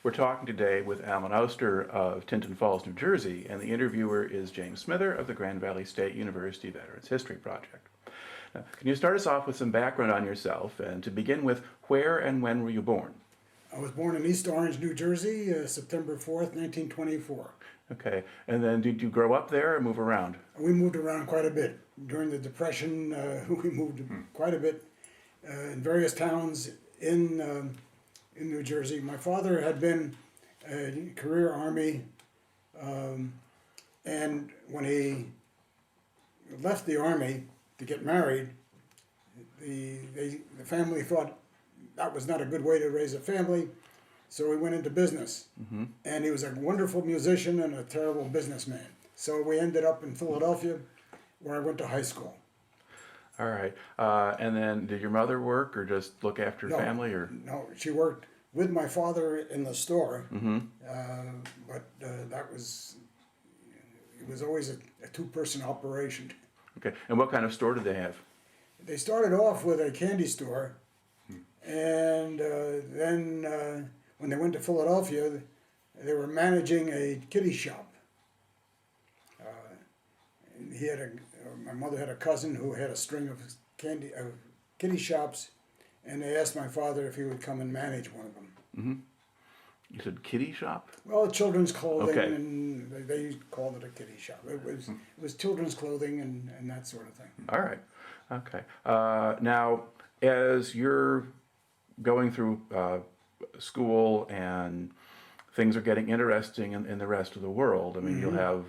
We're talking today with Allan Ostar of Tinton Falls, New Jersey, and the interviewer is James Smither of the Grand Valley State University Veterans History Project. Now, can you start us off with some background on yourself, and to begin with, where and when were you born? I was born in East Orange, New Jersey, September 4th, 1924. Okay, and then did you grow up there or move around? We moved around quite a bit. During the Depression, we moved quite a bit in various towns in New Jersey. My father had been a career Army, and when he left the Army to get married, the family thought that was not a good way to raise a family, so he went into business. Mm-hmm. And he was a wonderful musician and a terrible businessman. So we ended up in Philadelphia, where I went to high school. All right, and then did your mother work or just look after family? Or No, she worked with my father in the store, Mm-hmm. but it was always a two-person operation. Okay, and what kind of store did they have? They started off with a candy store, and then when they went to Philadelphia, they were managing a kiddie shop. My mother had a cousin who had a string of kiddie shops, and they asked my father if he would come and manage one of them. Mm-hmm. You said kiddie shop? Well, children's clothing, Okay. and they called it a kiddie shop. It was children's clothing and that sort of thing. All right. Okay. Now, as you're going through school and things are getting interesting in the rest of the world, I mean, Mm-hmm. you'll have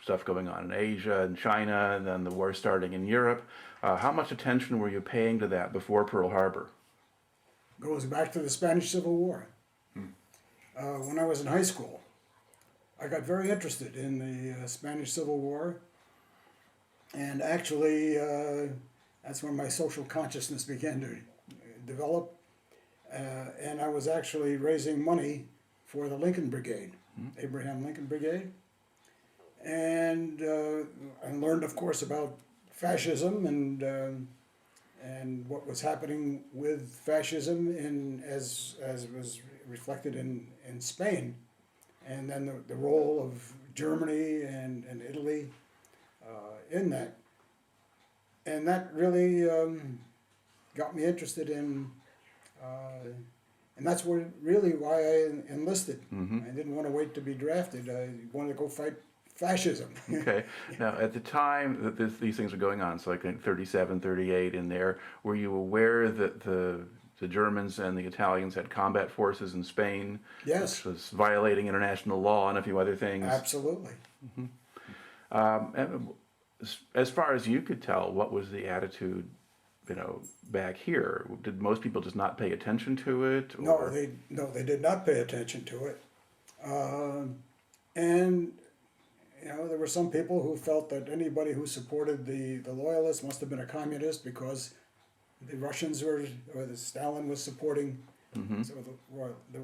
stuff going on in Asia and China, and then the war starting in Europe. How much attention were you paying to that before Pearl Harbor? Goes back to the Spanish Civil War. When I was in high school, I got very interested in the Spanish Civil War, and actually that's when my social consciousness began to develop, and I was actually raising money for the Lincoln Brigade, Abraham Lincoln Brigade, and I learned, of course, about fascism and what was happening with fascism as was reflected in Spain, and then the role of Germany and Italy in that. And that really got me interested in, and that's really why I enlisted. Mm-hmm. I didn't want to wait to be drafted. I wanted to go fight fascism. Okay. Now, at the time that these things were going on, so like in 37, 38 in there, were you aware that the Germans and the Italians had combat forces in Spain? Yes. Which was violating international law and a few other things? Absolutely. And as far as you could tell, what was the attitude, back here? Did most people just not pay attention to it? Or? No, they did not pay attention to it. And there were some people who felt that anybody who supported the loyalists must have been a communist because the Russians or the Stalin was supporting some of the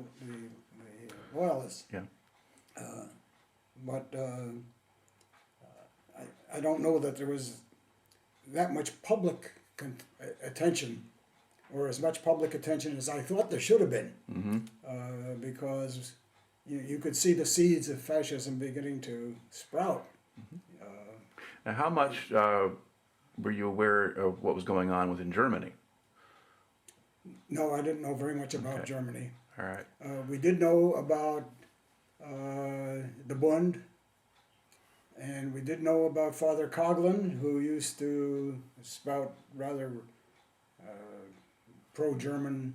loyalists. Yeah. But I don't know that there was that much public attention, or as much public attention as I thought there should have been, because you could see the seeds of fascism beginning to sprout. Now, how much were you aware of what was going on within Germany? No, I didn't know very much about Okay. Germany. All right. We did know about the Bund, and we did know about Father Coughlin, who used to spout rather pro-German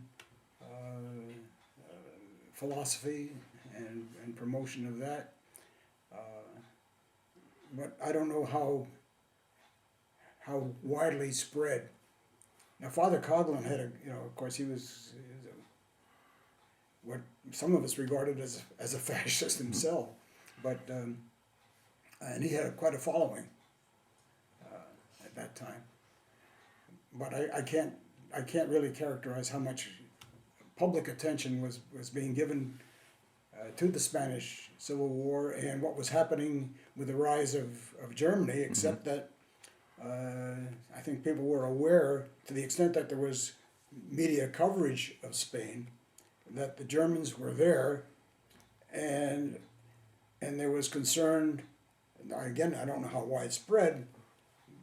philosophy and promotion of that. But I don't know how widely spread. Now, Father Coughlin had of course, he was what some of us regarded as a fascist himself, but and he had quite a following at that time. But I can't really characterize how much public attention was being given to the Spanish Civil War and what was happening with the rise of Germany, except that I think people were aware, to the extent that there was media coverage of Spain, that the Germans were there and there was concern. Again, I don't know how widespread,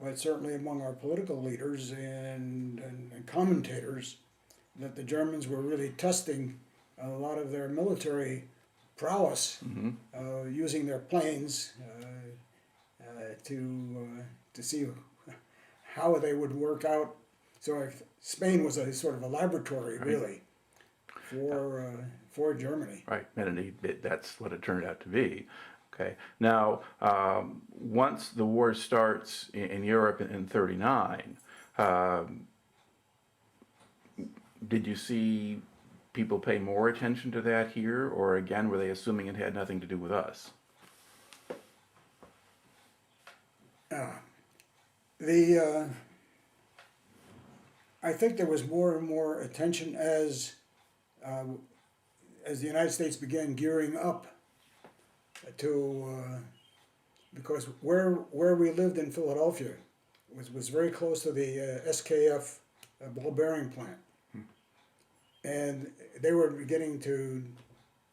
but certainly among our political leaders and commentators, that the Germans were really testing a lot of their military prowess, using their planes to see how they would work out. So Spain was a sort of a laboratory, really, for Germany. Right, and indeed, that's what it turned out to be. Okay. Now, once the war starts in Europe in '39, did you see people pay more attention to that here, or again, were they assuming it had nothing to do with us? I think there was more and more attention as the United States began gearing up to, because where we lived in Philadelphia was very close to the SKF ball bearing plant, and they were beginning to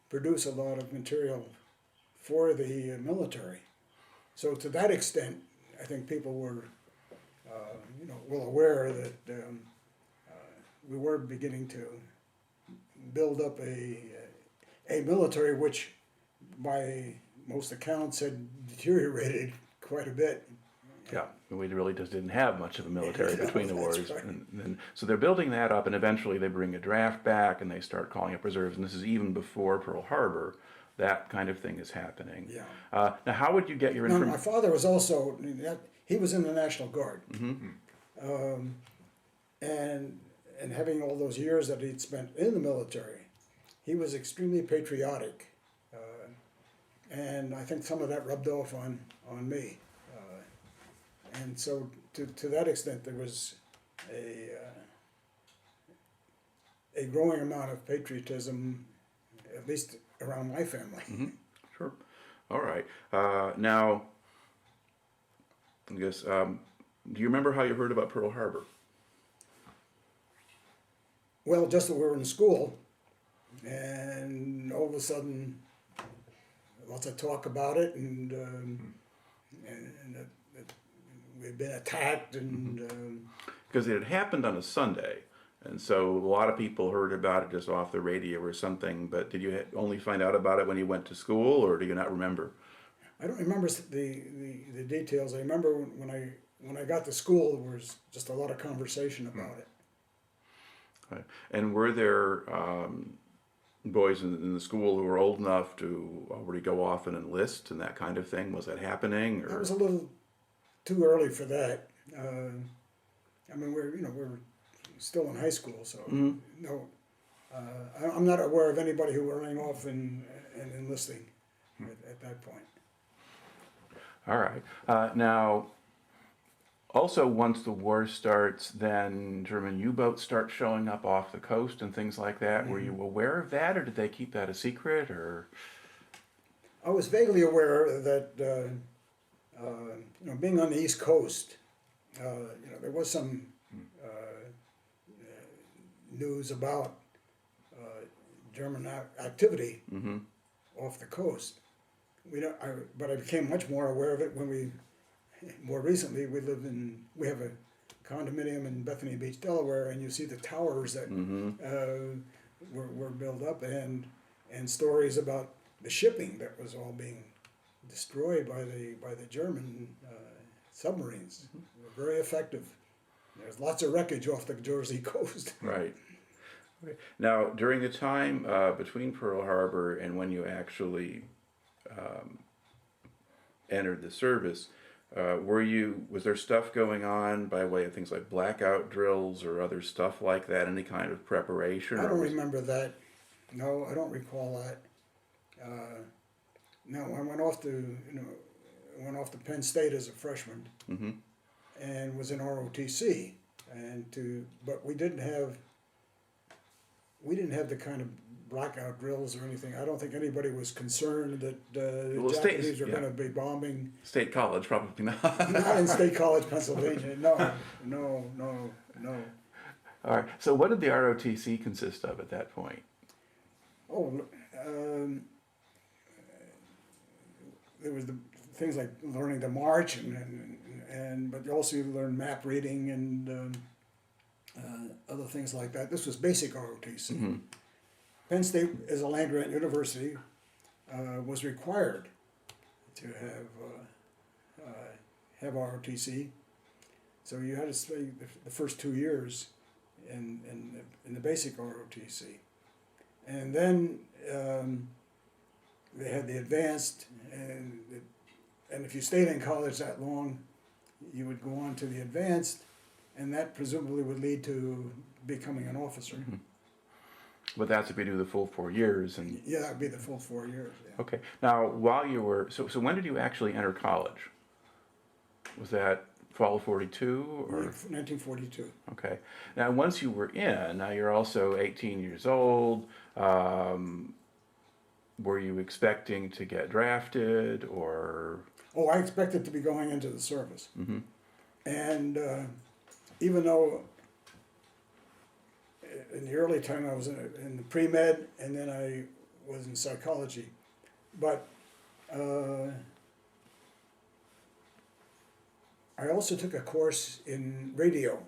produce a lot of material for the military. So to that extent, I think people were, well aware that we were beginning to build up a military which, by most accounts, had deteriorated quite a bit. Yeah, we really just didn't have much of a military between the wars. Right. And so they're building that up, and eventually they bring a draft back and they start calling up reserves, and this is even before Pearl Harbor. That kind of thing is happening. Yeah. Now, how would you get your No, information? my father was also, he was in the National Guard. And having all those years that he'd spent in the military, he was extremely patriotic. And I think some of that rubbed off on me. And so to that extent, there was a growing amount of patriotism, at least around my family. Sure. All right. Now, I guess, do you remember how you heard about Pearl Harbor? Well, just that we were in school, and all of a sudden, lots of talk about it, and we'd been attacked, and Because it had happened on a Sunday, and so a lot of people heard about it just off the radio or something. But did you only find out about it when you went to school, or do you not remember? I don't remember the details. I remember when I got to school, there was just a lot of conversation about it. Right. And were there boys in the school who were old enough to already go off and enlist and that kind of thing? Was that happening? Or? That was a little too early for that. I mean, we're still in high school, so no. I'm not aware of anybody who were running off and enlisting at that point. All right. Now, also, once the war starts, then German U-boats start showing up off the coast and things like that. Were you aware of that, or did they keep that a secret? Or I was vaguely aware that being on the East Coast, there was some news about German activity off the coast. But I became much more aware of it when more recently, we have a condominium in Bethany Beach, Delaware, and you see the towers that were built up, and stories about the shipping that was all being destroyed by the German submarines. They were very effective. There's lots of wreckage off the Jersey coast. Right. Okay. Now, during the time between Pearl Harbor and when you actually entered the service, was there stuff going on by way of things like blackout drills or other stuff like that? Any kind of preparation? I don't remember that. No, I don't recall that. No, I went off to Penn State as a freshman, and was in ROTC, but we didn't have the kind of blackout drills or anything. I don't think anybody was concerned that the Japanese were going to be bombing. State College, probably not. Not in State College, Pennsylvania. No. All right. So what did the ROTC consist of at that point? Oh, there was the things like learning to march, but also you learn map reading and other things like that. This was basic ROTC. Mm-hmm. Penn State, as a land-grant university, was required to have ROTC. So you had to stay the first 2 years in the basic ROTC. And then they had the advanced, and if you stayed in college that long, you would go on to the advanced, and that presumably would lead to becoming an officer. Mm-hmm. But that's if you do the full 4 years. And Yeah, that would be the full 4 years. Yeah. okay. Now, while you were so when did you actually enter college? Was that fall of 42 or 1942. okay? Now, once you were in, now you're also 18 years old. Were you expecting to get drafted or? Oh, I expected to be going into the service. Mm-hmm. And even though in the early time I was in the pre-med and then I was in psychology, but I also took a course in radio.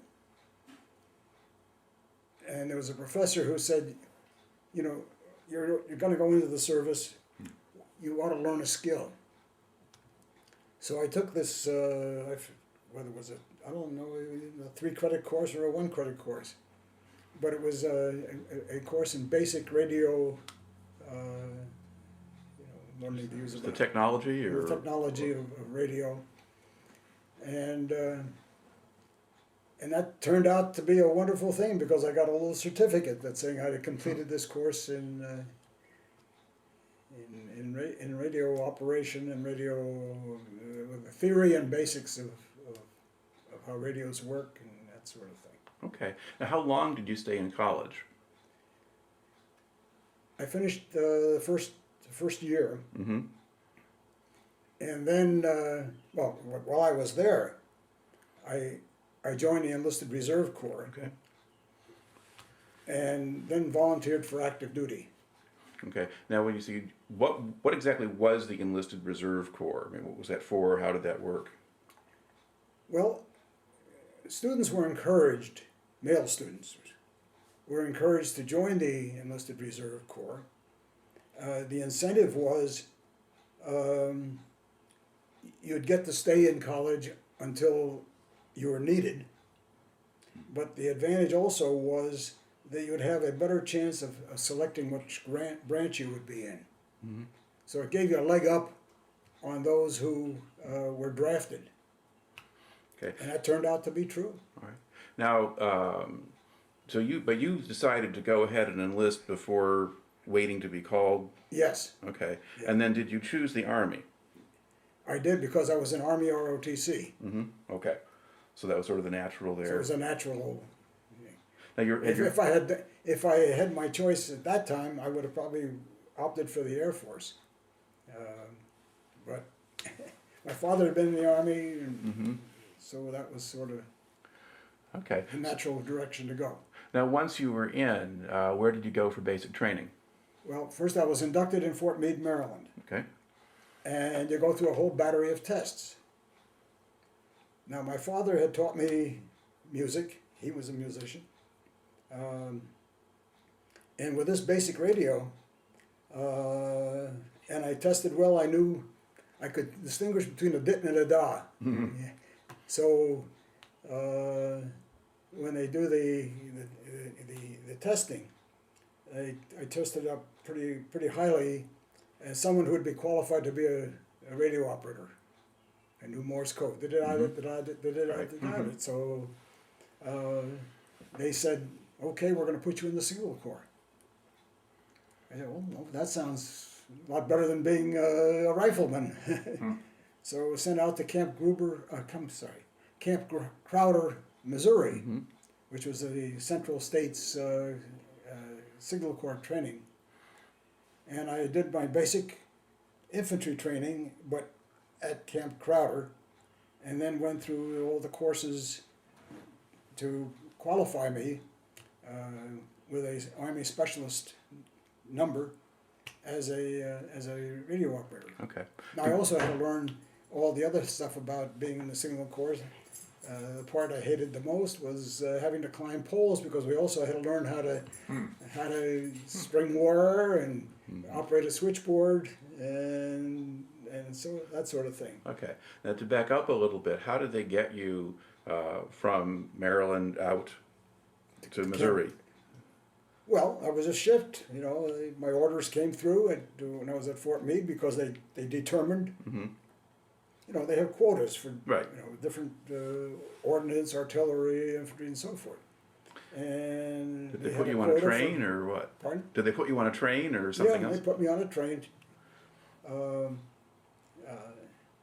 And there was a professor who said, you know, you're going to go into the service, you ought to learn a skill. So I took this, whether it was I don't know, a 3-credit course or a 1-credit course. But it was a course in basic radio, learning to use The technology or? the technology of radio. And that turned out to be a wonderful thing because I got a little certificate that saying I had completed this course in radio operation and radio the theory and basics of how radios work and that sort of thing. Okay. Now, how long did you stay in college? I finished the first year, Mm-hmm. and then while I was there, I joined the Enlisted Reserve Corps. Okay. And then volunteered for active duty. Okay. Now, when you say what exactly was the Enlisted Reserve Corps? I mean, what was that for? How did that work? Well, students were encouraged, male students were encouraged to join the Enlisted Reserve Corps. The incentive was you'd get to stay in college until you were needed, but the advantage also was that you would have a better chance of selecting which branch you would be in. Mm-hmm. So it gave you a leg up on those who were drafted. Okay. And that turned out to be true. All right. Now, but you decided to go ahead and enlist before waiting to be called? Yes. Okay. Yeah. And then did you choose the Army? I did because I was in Army ROTC. Mm-hmm. Okay. So that was sort of the natural there. So it was a natural. Now If I had my choice at that time, I would have probably opted for the Air Force. But my father had been in the Army, and mm-hmm. so that was sort of Okay. the natural direction to go. Now, once you were in, where did you go for basic training? Well, first I was inducted in Fort Meade, Maryland. Okay. And you go through a whole battery of tests. Now, my father had taught me music. He was a musician. And with this basic radio, and I tested well, I knew I could distinguish between a dit and a da. Mm-hmm. Yeah. So when they do the testing, I tested up pretty highly as someone who would be qualified to be a radio operator. I knew Morse code. So they said, okay, we're going to put you in the SEAL Corps. I said, well, that sounds a lot better than being a rifleman. So I was sent out to Camp Gruber, Camp Crowder, Missouri, Mm-hmm. which was the Central States Signal Corps training. And I did my basic infantry training, but at Camp Crowder, and then went through all the courses to qualify me with a Army Specialist number, as a radio operator. Okay. Now, I also had to learn all the other stuff about being in the Signal Corps. The part I hated the most was having to climb poles, because we also had to learn how to string wire and operate a switchboard and so that sort of thing. Okay. Now, to back up a little bit, how did they get you from Maryland out to Missouri? Well, I was a shift. You know, my orders came through when I was at Fort Meade, because they determined. You know, they have quotas for Right. different ordnance, artillery, infantry, and so forth. And Did they had put you on a quota train or what? Pardon? Did they put you on a train or something Yeah, else? they put me on a train.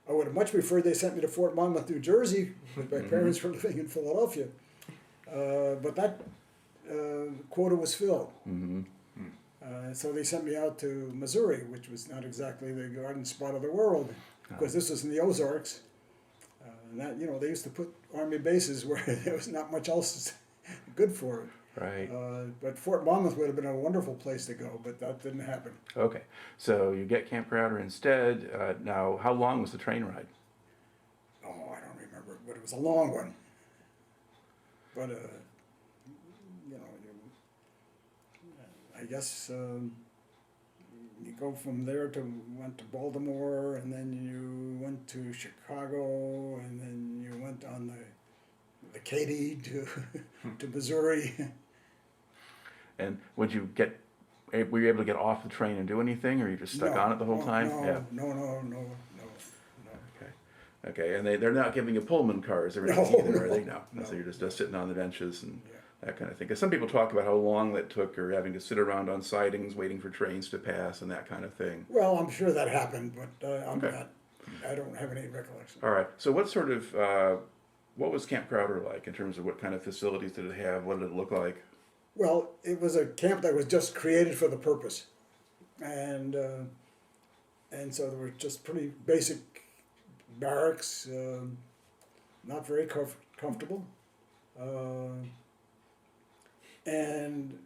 I would have much preferred they sent me to Fort Monmouth, New Jersey, because my parents were living in Philadelphia. But that quota was filled. So they sent me out to Missouri, which was not exactly the garden spot of the world, because this was in the Ozarks. And that, you know, they used to put army bases where there was not much else good for it. Right. But Fort Monmouth would have been a wonderful place to go, but that didn't happen. Okay. So you get Camp Gruber instead. Now, how long was the train ride? Oh, I don't remember, but it was a long one. But, you know, I guess you go from there went to Baltimore, and then you went to Chicago, and then you went on the Katy to Missouri. And would you were you able to get off the train and do anything, or you just stuck on it the whole time? No. Okay. Okay. And they're not giving you Pullman cars or No, anything either, are they? no, No. no. So you're just sitting on the benches and Yeah. that kind of thing. Because some people talk about how long that took, or having to sit around on sidings waiting for trains to pass and that kind of thing. Well, I'm sure that happened, but Okay. I don't have any recollection. All right. So what sort of what was Camp Gruber like in terms of what kind of facilities did it have? What did it look like? Well, it was a camp that was just created for the purpose, and so there were just pretty basic barracks, not very comfortable, and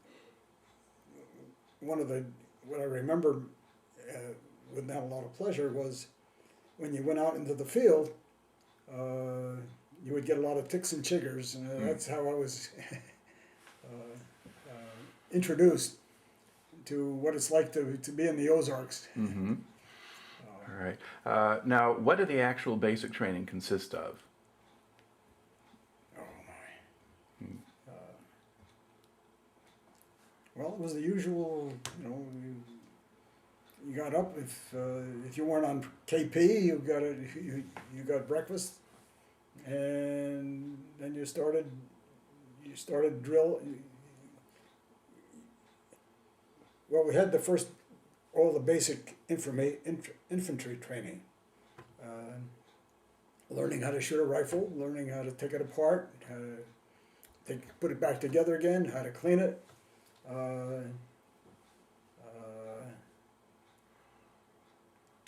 what I remember with not a lot of pleasure was when you went out into the field, you would get a lot of ticks and chiggers, and that's how I was introduced to what it's like to be in the Ozarks. Mm-hmm. All right. Now, what did the actual basic training consist of? Oh my! Well, it was the usual. You know, you got up if you weren't on KP, you got breakfast, and then you started drill. Well, we had all the basic infantry training, learning how to shoot a rifle, learning how to take it apart, how to put it back together again, how to clean it.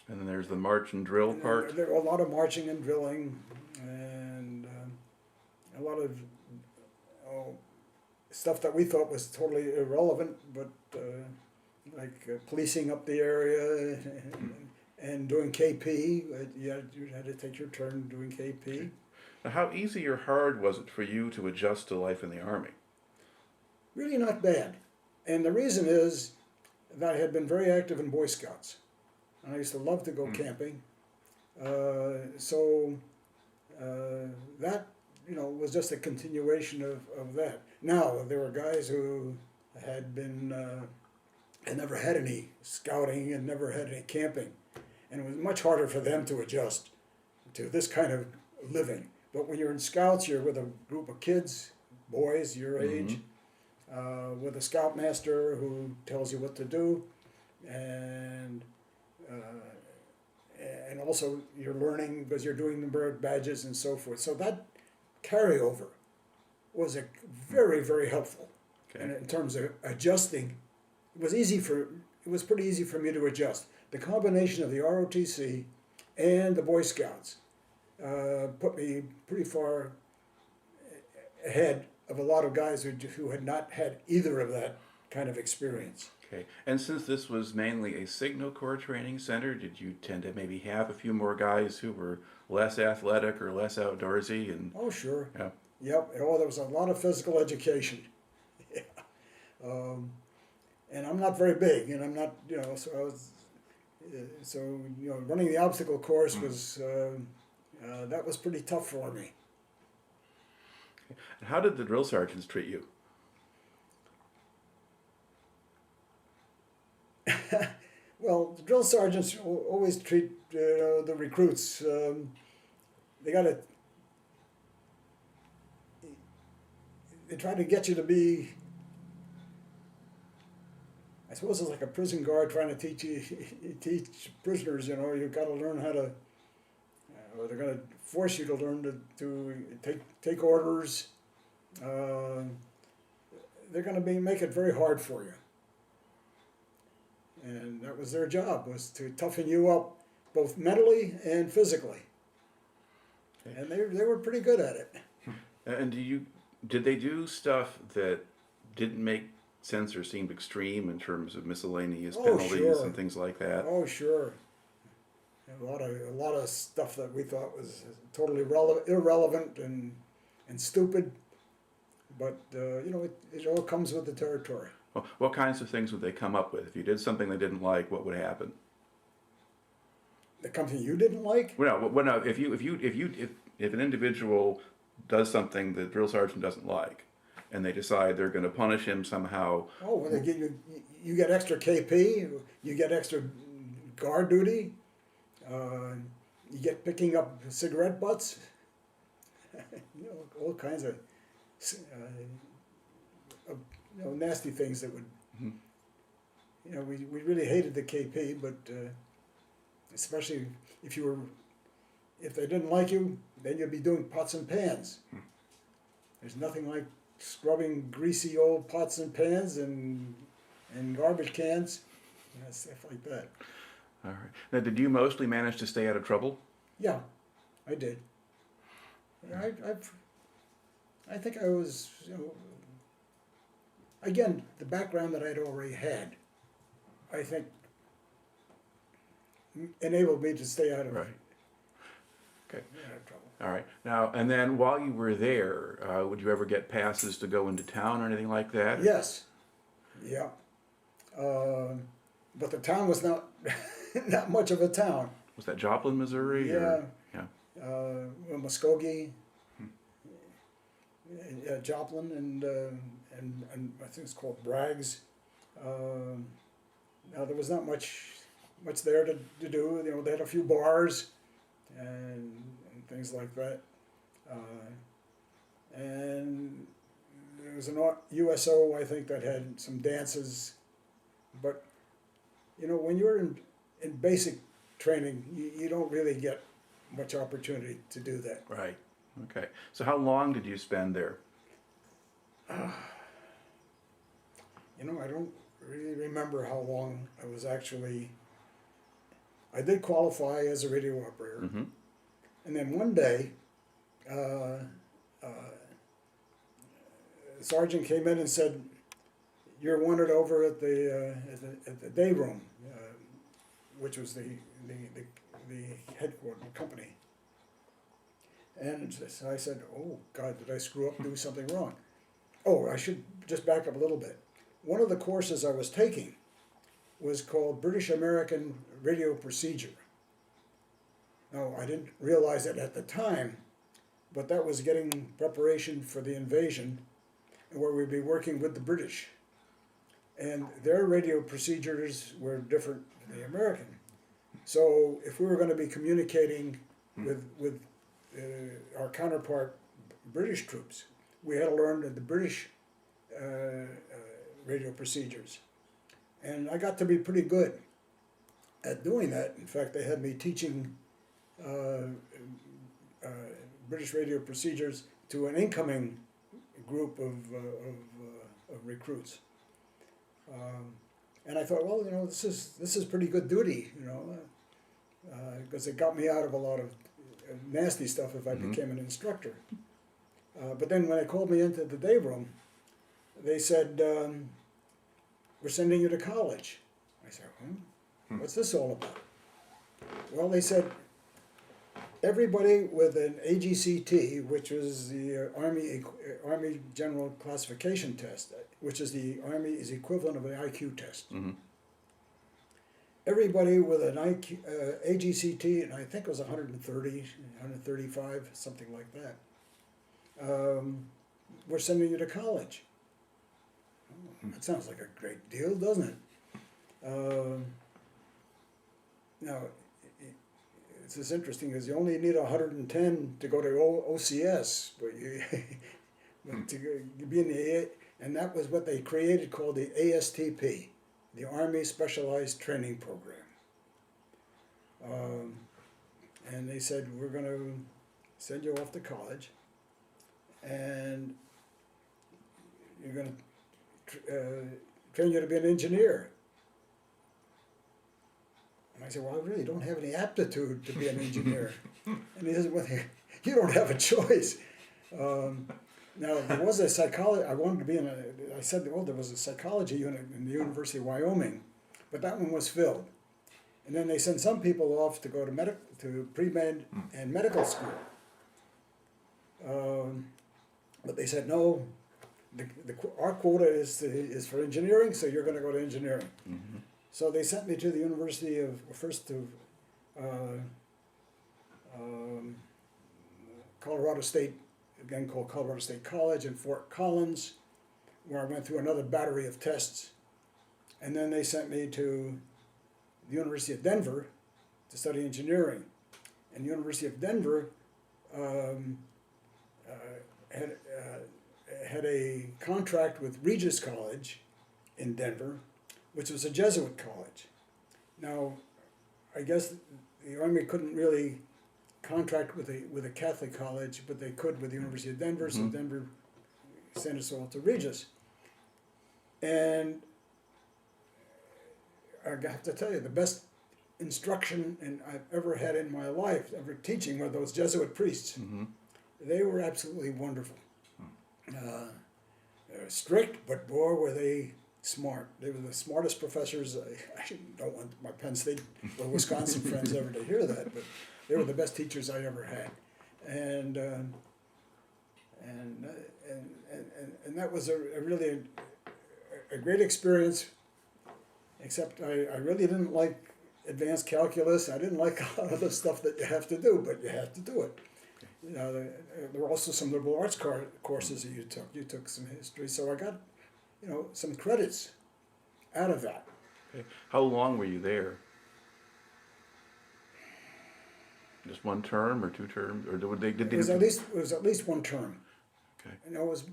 And then there's the march and drill part. There were a lot of marching and drilling, and a lot of stuff that we thought was totally irrelevant, but like policing up the area and doing KP. You had to take your turn doing KP. Now, how easy or hard was it for you to adjust to life in the Army? Really not bad. And the reason is that I had been very active in Boy Scouts. And I used to love to go camping. So that, you know, was just a continuation of that. Now, there were guys who had never had any scouting and never had any camping. And it was much harder for them to adjust to this kind of living. But when you're in Scouts, you're with a group of kids, boys your age, with a scoutmaster who tells you what to do, and also you're learning because you're doing the bird badges and so forth. So that carryover was very, very helpful. Okay. And in terms of adjusting, it was pretty easy for me to adjust. The combination of the ROTC and the Boy Scouts put me pretty far ahead of a lot of guys who had not had either of that kind of experience. Okay. And since this was mainly a Signal Corps training center, did you tend to maybe have a few more guys who were less athletic or less outdoorsy? And Oh, sure. yeah. Yep. Oh, there was a lot of physical education. Yeah. And I'm not very big, and I'm not, so I was, running the obstacle course was, that was pretty tough for me. And how did the drill sergeants treat you? Well, the drill sergeants always treat the recruits. They got to. They try to get you to be. I suppose it's like a prison guard trying to teach prisoners. You've got to learn how to. Or they're going to force you to learn to take orders. They're going to make it very hard for you. And that was their job, was to toughen you up both mentally and physically. Okay. And they were pretty good at it. And did they do stuff that didn't make sense or seemed extreme in terms of miscellaneous penalties and things like that? Oh, sure. A lot of stuff that we thought was totally irrelevant and stupid, but it all comes with the territory. Well, what kinds of things would they come up with? If you did something they didn't like, what would happen? The company you didn't like? Well, no. If an individual does something the drill sergeant doesn't like, and they decide they're going to punish him somehow. Oh, well, they give you get extra KP, you get extra guard duty, you get picking up cigarette butts, all kinds of. Nasty things that would, we really hated the KP, but especially if they didn't like you, then you'd be doing pots and pans. There's nothing like scrubbing greasy old pots and pans and garbage cans, stuff like that. All right. Now, did you mostly manage to stay out of trouble? Yeah, I did. I think I was, again, the background that I'd already had, I think, enabled me to stay out of right. Okay. Out of trouble. All right. Now, and then while you were there, would you ever get passes to go into town or anything like that? Yes. Yeah. But the town was not not much of a town. Was that Joplin, Missouri? Yeah. Or? Yeah. Muskogee. Joplin and I think it's called Bragg's. Now there was not much there to do. They had a few bars and things like that. And there was an USO, I think, that had some dances. But when you're in basic training, you don't really get much opportunity to do that. Right. Okay. So how long did you spend there? I don't really remember how long I was actually. I did qualify as a radio operator. Mm-hmm. And then one day, the sergeant came in and said, "You're wanted over at the day room," which was the headquarters company. And I said, "Oh God, did I screw up, do something wrong?" Oh, I should just back up a little bit. One of the courses I was taking was called British American Radio Procedure. Now, I didn't realize it at the time, but that was getting preparation for the invasion, where we'd be working with the British. And their radio procedures were different than the American. So if we were going to be communicating with our counterpart British troops, we had to learn the British radio procedures. And I got to be pretty good at doing that. In fact, they had me teaching British radio procedures to an incoming group of recruits. And I thought, well, this is pretty good duty, because it got me out of a lot of nasty stuff if I became an instructor. But then when they called me into the day room, they said, we're sending you to college. I said, what's this all about? Well, they said, everybody with an AGCT, which was the Army General Classification Test, which is the Army's equivalent of an IQ test. Mm-hmm. Everybody with an AGCT, and I think it was 130, 135, something like that, we're sending you to college. That sounds like a great deal, doesn't it? Now, it's just interesting because you only need 110 to go to OCS, but but to be in the and that was what they created called the ASTP, the Army Specialized Training Program. And they said, we're going to send you off to college, and you're going to train you to be an engineer. And I said, well, I really don't have any aptitude to be an engineer. And he said, well, you don't have a choice. Now, there was a psychology, I wanted to be I said, well, there was a psychology unit in the University of Wyoming, but that one was filled. And then they sent some people off to go to pre-med and medical school. But they said, no, our quota is for engineering, so you're going to go to engineering. Mm-hmm. So they sent me to the University of, Colorado State, again called Colorado State College in Fort Collins, where I went through another battery of tests. And then they sent me to the University of Denver to study engineering. And the University of Denver had a contract with Regis College in Denver, which was a Jesuit college. Now, I guess the Army couldn't really contract with a Catholic college, but they could with the University of Denver, so Denver sent us all to Regis. And I have to tell you, the best instruction I've ever had in my life, ever teaching, were those Jesuit priests. Mm-hmm. They were absolutely wonderful. They were strict, but boy, were they smart. They were the smartest professors. I don't want my Penn State or Wisconsin friends ever to hear that, but they were the best teachers I ever had. And that was a really a great experience, except I really didn't like advanced calculus. I didn't like a lot of the stuff that you have to do, but you have to do it. You know, there were also some liberal arts courses that you took. You took some history, so I got, some credits out of that. Okay. How long were you there? Just one term or two terms, or did they? It was at least one term. Okay. And it was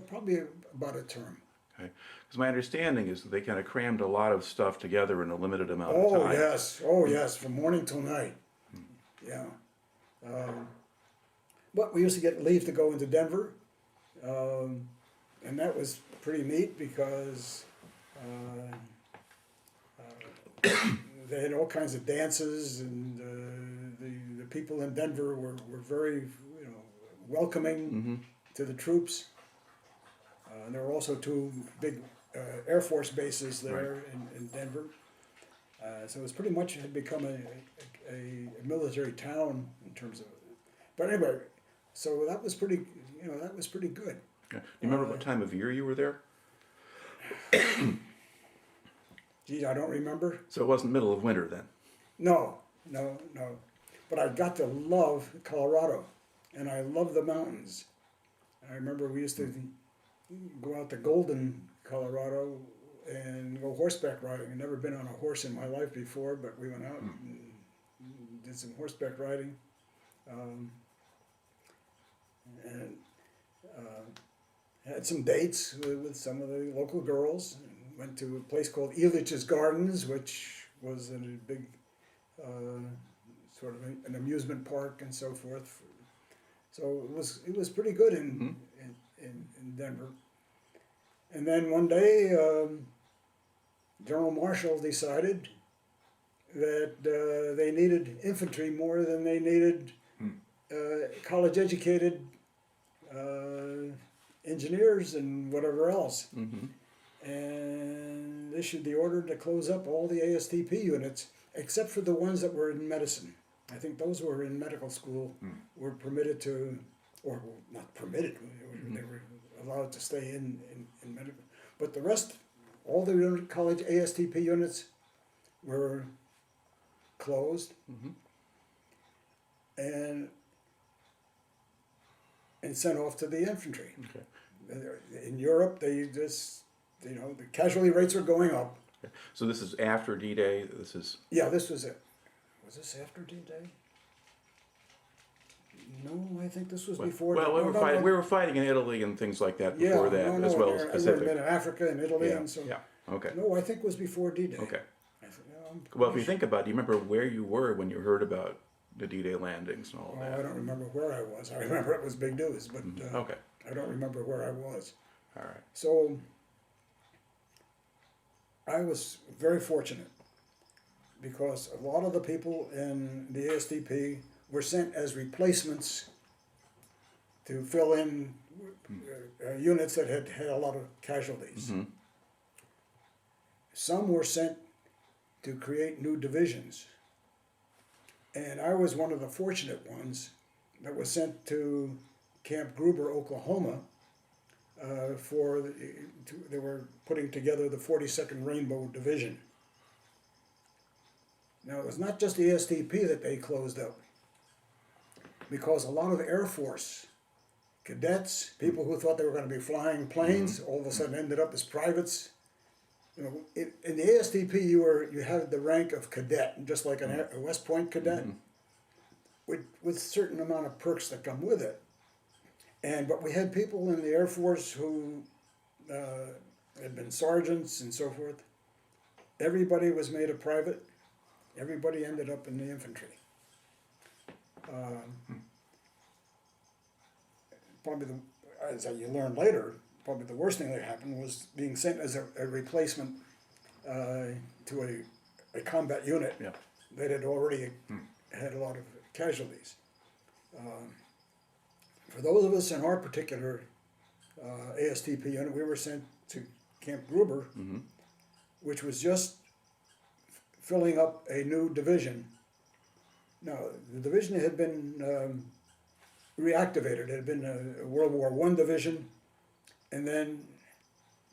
probably about a term. Okay. Because my understanding is that they kind of crammed a lot of stuff together in a limited amount of time. Oh yes, from morning till night. Yeah. But we used to get leave to go into Denver, and that was pretty neat because they had all kinds of dances, and the people in Denver were very welcoming to the troops. And there were also two big Air Force bases there in Denver. So it was pretty much had become a military town in terms of it. But anyway, so that was pretty good. Okay. Do you remember what time of year you were there? Gee, I don't remember. So it wasn't middle of winter then? No. But I got to love Colorado, and I love the mountains. I remember we used to go out to Golden, Colorado, and go horseback riding. I'd never been on a horse in my life before, but we went out and did some horseback riding. And had some dates with some of the local girls. And went to a place called Elitch's Gardens, which was a big sort of an amusement park and so forth. So it was pretty good in Denver. And then one day, General Marshall decided that they needed infantry more than they needed college-educated engineers and whatever else. and issued the order to close up all the ASTP units, except for the ones that were in medicine. I think those who were in medical school were permitted to, or not permitted, they were allowed to stay in medical. But the rest, all the college ASTP units were closed, and sent off to the infantry. Okay. In Europe, they just, you know, the casualty rates were going up. Okay. So this is after D-Day. This is. Yeah, this was it. Was this after D-Day? No, I think this was before. Well, we were fighting in Italy and things like that before that, as well as I would have Pacific. been in Africa and Italy, Yeah. and so. Yeah. Okay. No, I think it was before D-Day. Okay. I said, no, I'm Well, if you pretty think about it, do you remember where you were when you heard about the D-Day landings and all sure. that? Oh, I don't remember where I was. I remember it was big news, but Okay. I don't remember where I was. All right. So I was very fortunate because a lot of the people in the ASTP were sent as replacements to fill in units that had had a lot of casualties. Some were sent to create new divisions. And I was one of the fortunate ones that was sent to Camp Gruber, Oklahoma, they were putting together the 42nd Rainbow Division. Now, it was not just the ASTP that they closed up, because a lot of Air Force cadets, people who thought they were going to be flying planes, all of a sudden ended up as privates. You know, in the ASTP, you had the rank of cadet, just like a West Point cadet, with a certain amount of perks that come with it. But we had people in the Air Force who had been sergeants and so forth. Everybody was made a private. Everybody ended up in the infantry. As you learn later, probably the worst thing that happened was being sent as a replacement to a combat unit that had already had a lot of casualties. For those of us in our particular ASTP unit, we were sent to Camp Gruber, which was just filling up a new division. Now, the division had been reactivated. It had been a World War I division, and then,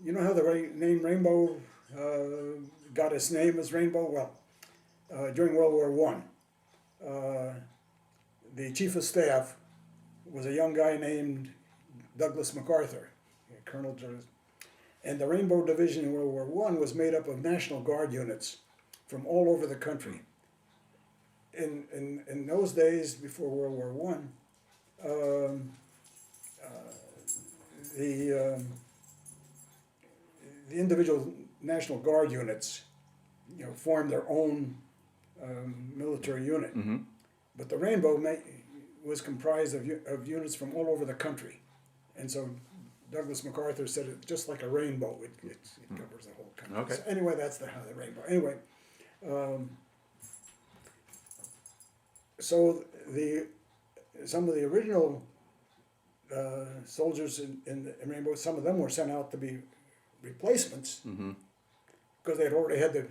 you know how the name Rainbow got its name as Rainbow? Well, during World War I, the chief of staff was a young guy named Douglas MacArthur, Colonel Jones. And the Rainbow Division in World War I was made up of National Guard units from all over the country. In those days, before World War I, the individual National Guard units, you know, formed their own military unit. But the Rainbow was comprised of units from all over the country. And so Douglas MacArthur said it's just like a rainbow. It covers the whole country. Okay. So anyway, that's how the rainbow. Anyway, so some of the original soldiers in Rainbow, some of them were sent out to be replacements because they had already had the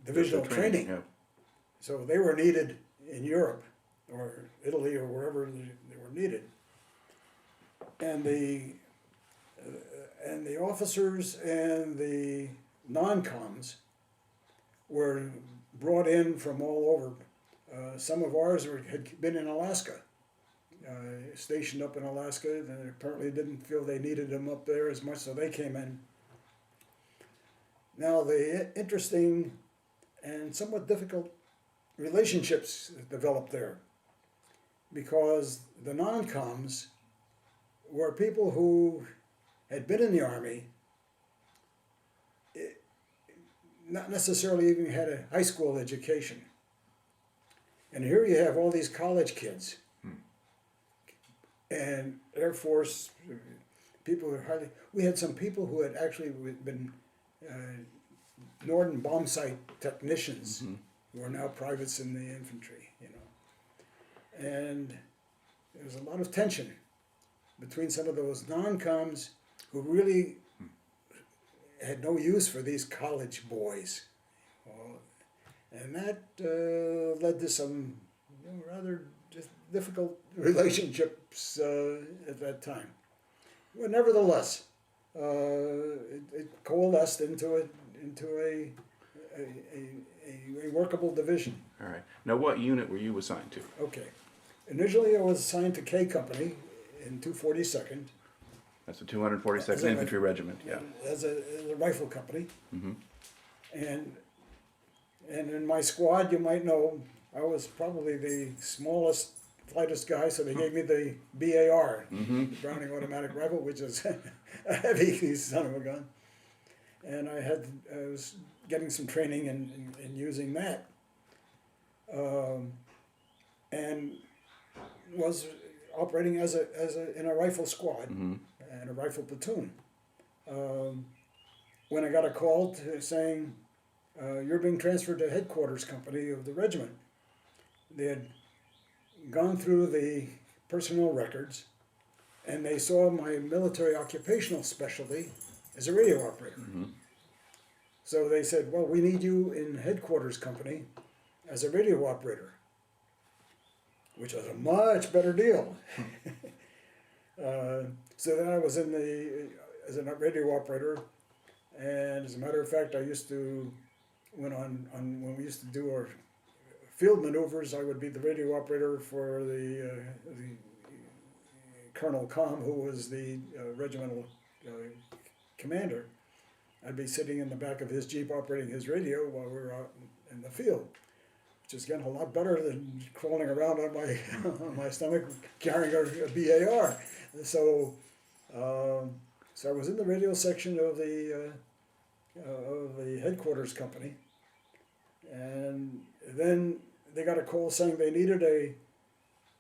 divisional training. Yeah. So they were needed in Europe or Italy or wherever they were needed. And the officers and the non-coms were brought in from all over. Some of ours had been in Alaska, stationed up in Alaska, and apparently didn't feel they needed them up there as much, so they came in. Now, the interesting and somewhat difficult relationships developed there, because the non-coms were people who had been in the Army, not necessarily even had a high school education. And here you have all these college kids and Air Force people who hardly. We had some people who had actually been Nordwind bomb site technicians who are now privates in the infantry, you know. And there was a lot of tension between some of those non-coms who really had no use for these college boys. Well, and that led to some rather difficult relationships at that time. But nevertheless, it coalesced into a workable division. All right. Now, what unit were you assigned to? Okay. Initially, I was assigned to K Company in 242nd. That's the 242nd As a- Infantry Regiment, yeah. As a rifle company. Mm-hmm. And in my squad, you might know, I was probably the smallest, lightest guy, so they gave me the BAR, Mm-hmm. the Browning Automatic Rifle, which is a heavy son of a gun. And I was getting some training in using that. And was operating in a rifle squad Mm-hmm. and a rifle platoon. When I got a call saying, you're being transferred to headquarters company of the regiment. They had gone through the personnel records and they saw my military occupational specialty as a radio operator. Mm-hmm. So they said, well, we need you in headquarters company as a radio operator, which was a much better deal. So then I was as a radio operator, and as a matter of fact, I used to, when we used to do our field maneuvers, I would be the radio operator for the Colonel Com, who was the regimental commander. I'd be sitting in the back of his Jeep operating his radio while we were out in the field, which is again a lot better than crawling around on my on my stomach carrying a BAR. So I was in the radio section of the headquarters company, and then they got a call saying they needed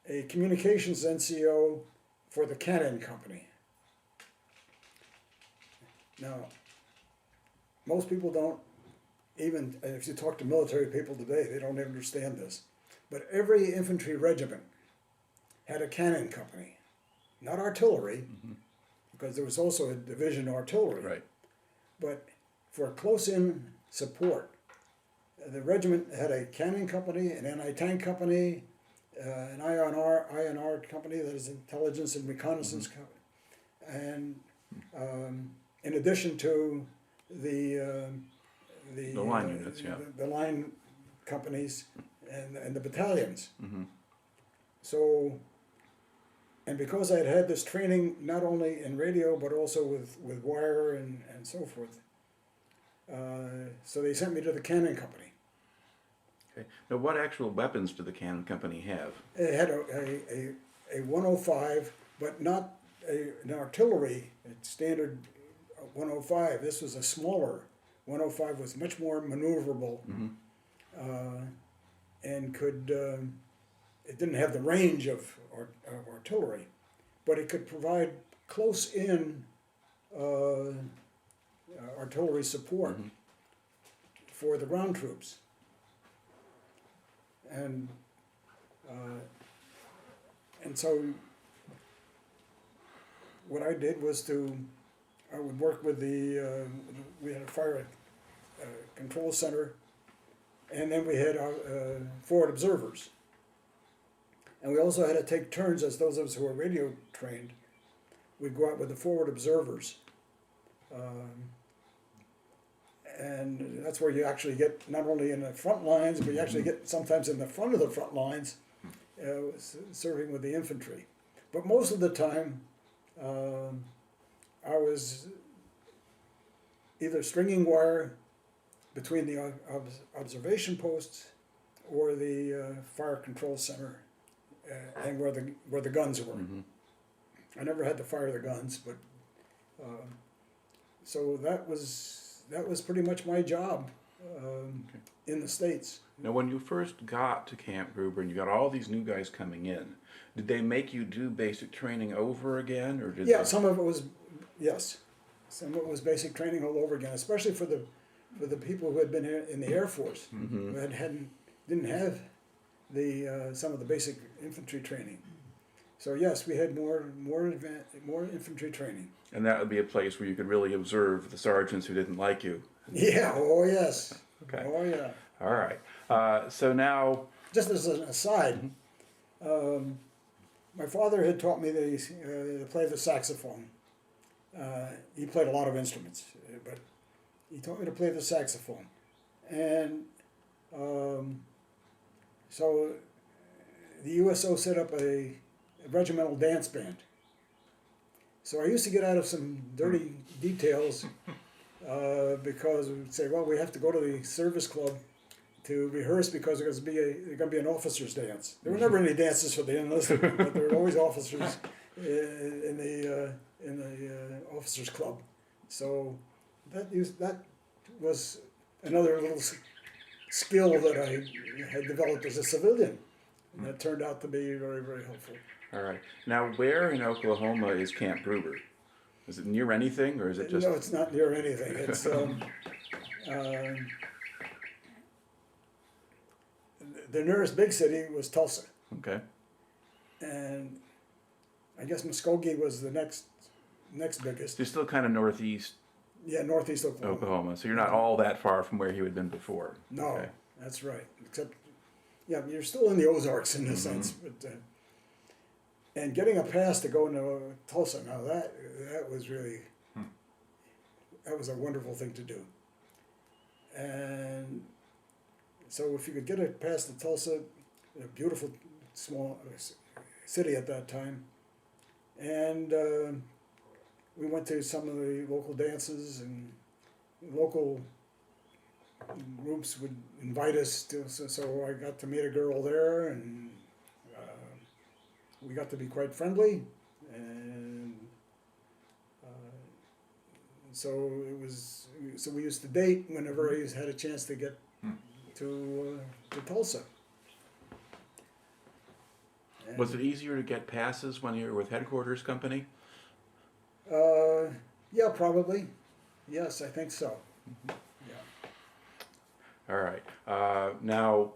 a communications NCO for the cannon company. Now, most people don't even, if you talk to military people today, they don't understand this. But every infantry regiment had a cannon company, not artillery, Mm-hmm. because there was also a division artillery. Right. But for close-in support, the regiment had a cannon company, an anti-tank company, an INR company, that is intelligence and reconnaissance company, and in addition to the line units, yeah. the line companies and the battalions. Mm-hmm. So, and because I had had this training not only in radio but also with wire and so forth, so they sent me to the cannon company. Okay. Now, what actual weapons did the cannon company have? It had a 105, but not an artillery standard 105. This was a smaller 105, was much more maneuverable, Mm-hmm. And could. It didn't have the range of artillery, but it could provide close-in artillery support Mm-hmm. for the ground troops. And so what I did was I would work with we had a fire control center, and then we had forward observers. And we also had to take turns, as those of us who were radio trained, we'd go out with the forward observers. And that's where you actually get not only in the front lines, but you actually get sometimes in the front of the front lines, serving with the infantry. But most of the time, I was either stringing wire between the observation posts or the fire control center and where the guns were. Mm-hmm. I never had to fire the guns, but so that was pretty much my job in the States. Now, when you first got to Camp Gruber and you got all these new guys coming in, did they make you do basic training over again, or did Yeah, they... some of it was, yes, some of it was basic training all over again, especially for the people who had been in the Air Force, Mm-hmm. who didn't have some of the basic infantry training. So yes, we had more infantry training. And that would be a place where you could really observe the sergeants who didn't like you. Yeah. Oh yes. Okay. Oh yeah. All right. So now, Just as an aside, my father had taught me to play the saxophone. He played a lot of instruments, but he taught me to play the saxophone, and so the USO set up a regimental dance band. So I used to get out of some dirty details because we'd say, well, we have to go to the service club to rehearse because there's going to be an officers' dance. There were never any dances for the enlisted, but there were always officers in the officers' club. So that was another little skill that I had developed as a civilian, and that turned out to be very, very helpful. all right. Now, where in Oklahoma is Camp Gruber? Is it near anything, or is it just? No, it's not near anything. It's the nearest big city was Tulsa, Okay. and I guess Muskogee was the next biggest. You're still kind of northeast Yeah, northeast Oklahoma. Oklahoma, so you're not all that far from where you had been before. No, Okay. that's right. Except, yeah, you're still in the Ozarks in a sense, but and getting a pass to go into Tulsa, now that was really that was a wonderful thing to do. And so if you could get a pass to Tulsa, a beautiful small city at that time, and we went to some of the local dances, and local groups would invite us to. So I got to meet a girl there, and we got to be quite friendly, and so it was. So we used to date whenever I had a chance to get to Tulsa. And, Was it easier to get passes when you were with headquarters company? yeah, probably. Yes, I think so. Yeah. All right. Now,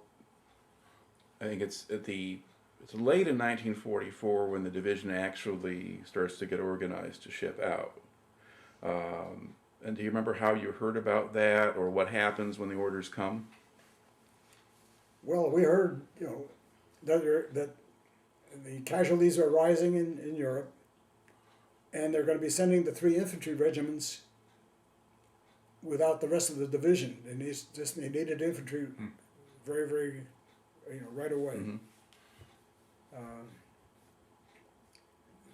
I think it's late in 1944 when the division actually starts to get organized to ship out. And do you remember how you heard about that, or what happens when the orders come? Well, we heard, that the casualties are rising in Europe, and they're going to be sending the 3 infantry regiments without the rest of the division. They needed infantry very, very, right away. Mm-hmm.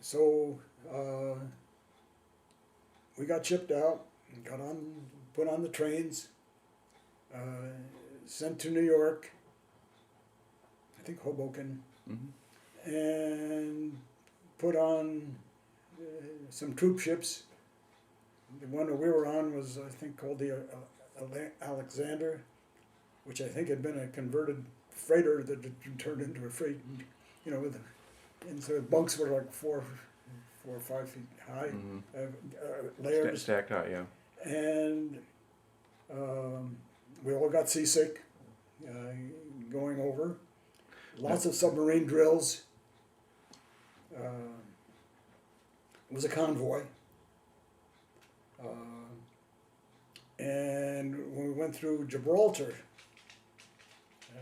So we got shipped out, and put on the trains, sent to New York, I think Hoboken, and put on some troop ships. The one that we were on was, I think, called the Alexander, which I think had been a converted freighter that had turned into a freight, and so the bunks were like 4 or 5 feet high, layers. Stacked high, yeah. And we all got seasick going over. Lots of submarine drills. It was a convoy. And when we went through Gibraltar,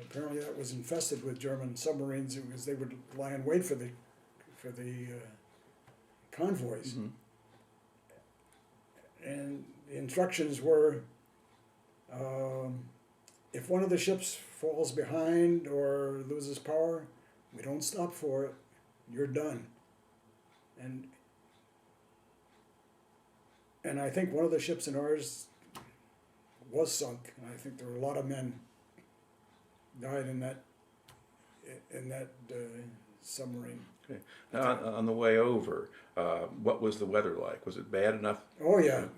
apparently that was infested with German submarines because they would lie in wait for the convoys. And the instructions were, if one of the ships falls behind or loses power, we don't stop for it. You're done. And I think one of the ships in ours was sunk, and I think there were a lot of men died in that submarine. Okay. Now, on the way over, what was the weather like? Was it bad enough? Oh yeah,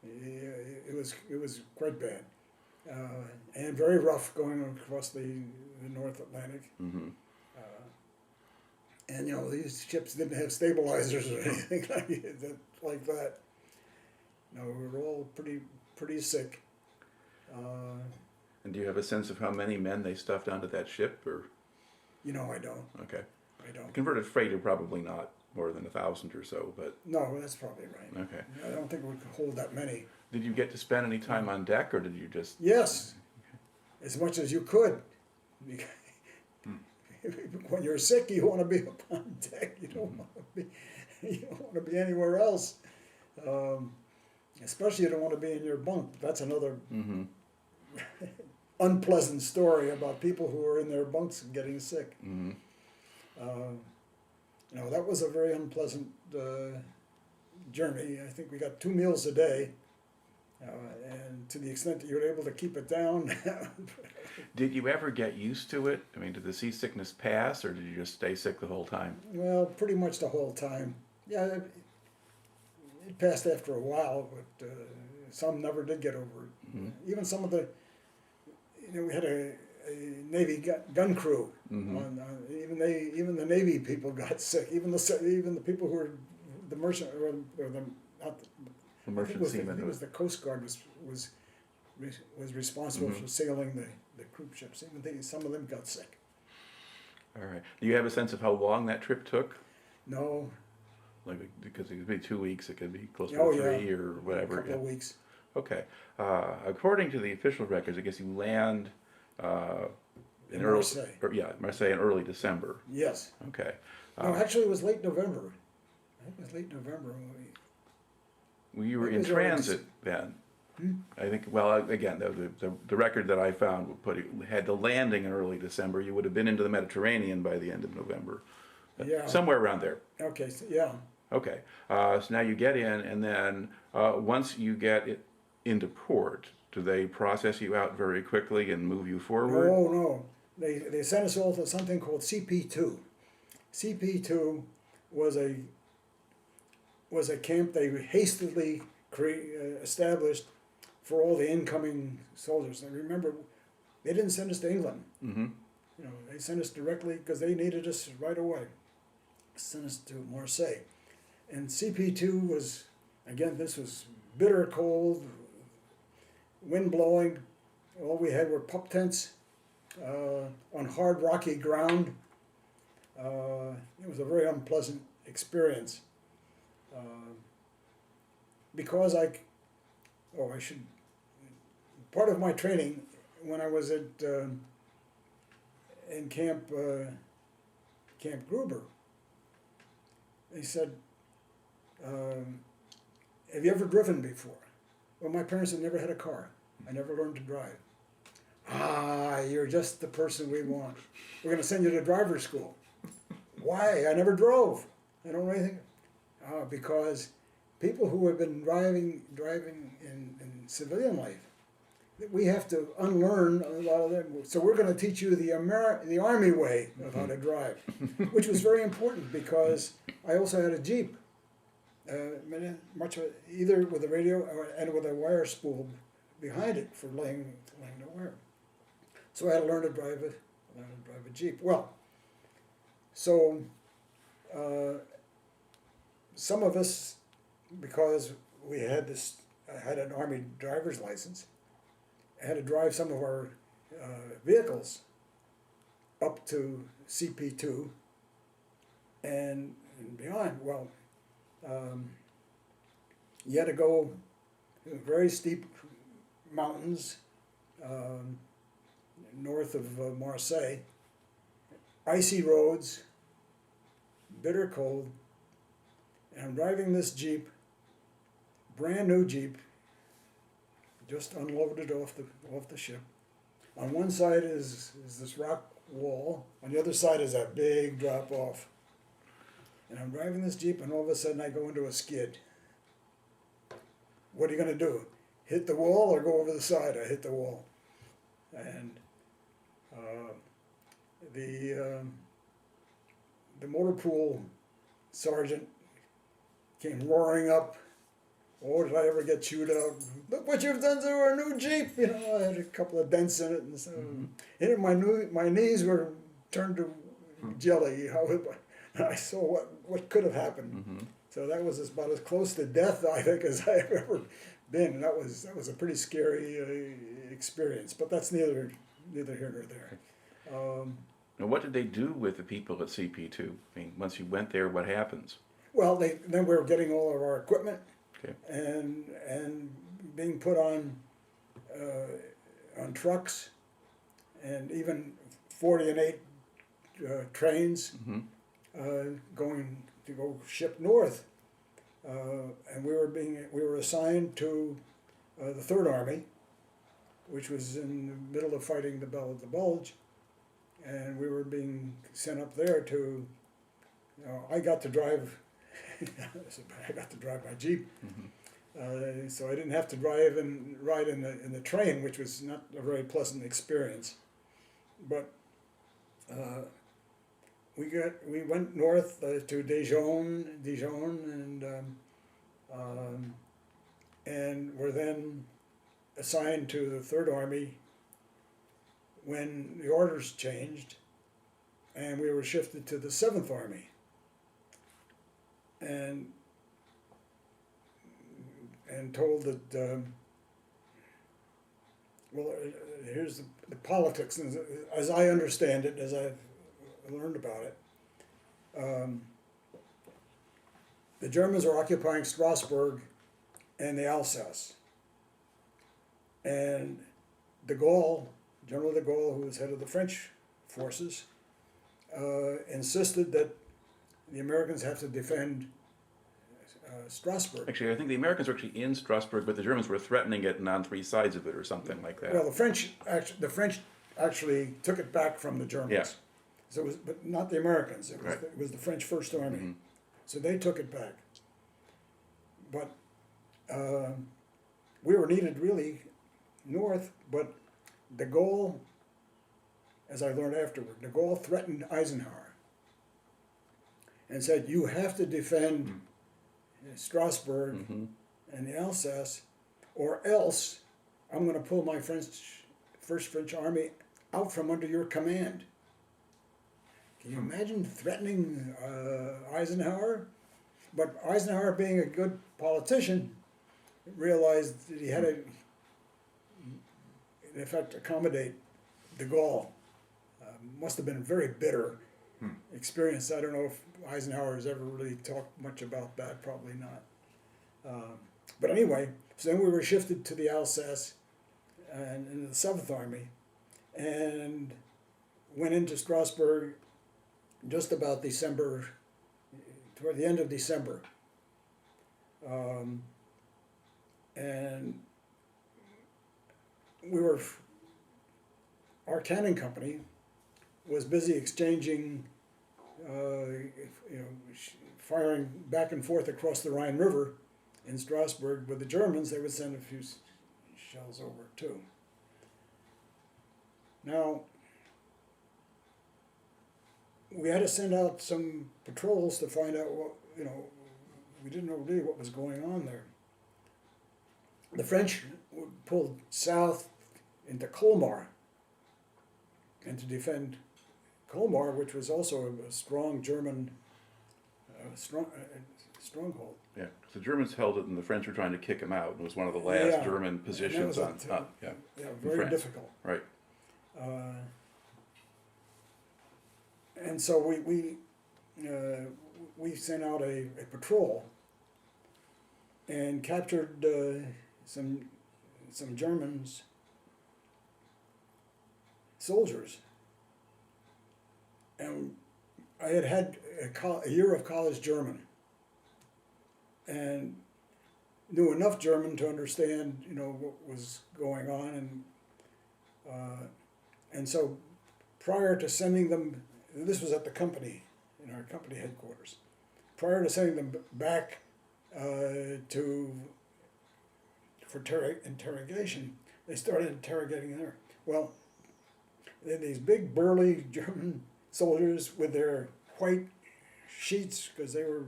it was quite bad, and very rough going across the North Atlantic. And these ships didn't have stabilizers or anything like that. No, we were all pretty sick. And do you have a sense of how many men they stuffed onto that ship, or? I don't. Okay. I don't. Converted freighter, probably not more than 1,000 or so, but No, that's probably right. okay. I don't think we could hold that many. Did you get to spend any time on deck, or did you just? Yes, as much as you could. When you're sick, you want to be up on deck. You don't want to be. You don't want to be anywhere else. Especially you don't want to be in your bunk. That's another unpleasant story about people who are in their bunks and getting sick. That was a very unpleasant journey. I think we got 2 meals a day, and to the extent that you were able to keep it down. Did you ever get used to it? I mean, did the seasickness pass, or did you just stay sick the whole time? Well, pretty much the whole time. Yeah, it passed after a while, but some never did get over it. Even some of the, we had a Navy gun crew. Even the Navy people got sick. Even the people who were the merchant or the not The merchant I seamen. think it was the Coast Guard was responsible for sailing the cruise ships. Even some of them got sick. All right. Do you have a sense of how long that trip took? No. Like, because it could be 2 weeks, it could be closer Oh, to 3 yeah. or whatever. A couple of weeks. Okay. According to the official records, I guess you land In Marseille. Marseille in early December. Yes. Okay. No, actually, it was late November. I think it was late November when we. You were It in was early transit then. I think. Well, again, the record that I found had the landing in early December. You would have been into the Mediterranean by the end of November. Yeah. Somewhere around there. Okay. So, yeah. Okay. So now you get in, and then once you get it into port, do they process you out very quickly and move you forward? No. They sent us all to something called CP2. CP2 was a camp they hastily established for all the incoming soldiers. And remember, they didn't send us to England. They sent us directly because they needed us right away. Sent us to Marseille. And CP2 was, again, this was bitter cold, wind blowing. All we had were pup tents on hard, rocky ground. It was a very unpleasant experience. Because part of my training when I was in Camp Gruber, they said, have you ever driven before? Well, my parents had never had a car. I never learned to drive. You're just the person we want. We're going to send you to driver's school. Why? I never drove. I don't know anything. Because people who have been driving in civilian life, we have to unlearn a lot of them. So we're going to teach you the Army way of how to drive, which was very important because I also had a Jeep, either with a radio and with a wire spool behind it for laying the wire. So I had to learn to drive a Jeep. Well, so some of us, because we had had an Army driver's license, had to drive some of our vehicles up to CP2 and beyond. Well, you had to go very steep mountains north of Marseille, icy roads, bitter cold, and I'm driving this Jeep, brand new Jeep, just unloaded off the ship. On one side is this rock wall, on the other side is a big drop off. And I'm driving this Jeep, and all of a sudden I go into a skid. What are you going to do? Hit the wall or go over the side? I hit the wall. And the motor pool sergeant came roaring up. Oh, did I ever get chewed out? Look what you've done to our new Jeep. I had a couple of dents in it, and so my knees were turned to jelly. I saw what could have happened. So that was about as close to death, I think, as I have ever been. And that was a pretty scary experience. But that's neither here nor there. Now, what did they do with the people at CP2? I mean, once you went there, what happens? Well, then we were getting all of our equipment Okay. and being put on trucks, and even 40 and 8 trains going to go ship north, and we were assigned to the Third Army, which was in the middle of fighting the Battle of the Bulge, and we were being sent up there to. I got to drive. I got to drive my Jeep, so I didn't have to drive and ride in the train, which was not a very pleasant experience. But we went north to Dijon, and were then assigned to the Third Army when the orders changed, and we were shifted to the Seventh Army. And told that, here's the politics, as I understand it, as I've learned about it. The Germans are occupying Strasbourg and the Alsace. And de Gaulle, General de Gaulle, who was head of the French forces, insisted that the Americans have to defend Strasbourg. Actually, I think the Americans were actually in Strasbourg, but the Germans were threatening it and on three sides of it or something like that. Well, the French actually took it back from the Germans. Yeah. So it was, but not the Americans. It was, Right. it was the French First Army. So they took it back. But we were needed really north, but de Gaulle, as I learned afterward, de Gaulle threatened Eisenhower and said, you have to defend Strasbourg and the Alsace, or else I'm going to pull my First French Army out from under your command. Can you imagine threatening Eisenhower? But Eisenhower, being a good politician, realized that he had to, in effect, accommodate de Gaulle. Must have been a very bitter experience. I don't know if Eisenhower has ever really talked much about that, probably not. But anyway, so then we were shifted to the Alsace and in the Seventh Army, and went into Strasbourg just about December, toward the end of December. And our cannon company was busy exchanging, firing back and forth across the Rhine River in Strasbourg with the Germans. They would send a few shells over too. Now, we had to send out some patrols to find out what, we didn't know really what was going on there. The French pulled south into Colmar and to defend Colmar, which was also a strong German stronghold. Yeah, the Germans held it, and the French were trying to kick them out. It was one of the last German positions on. Very France. difficult. Right. And so we sent out a patrol and captured some Germans soldiers. And I had a year of college German and knew enough German to understand, what was going on, and so prior to sending them, this was at the company, in our company headquarters. Prior to sending them back for interrogation, they started interrogating there. Well, they had these big burly German soldiers with their white sheets, because they were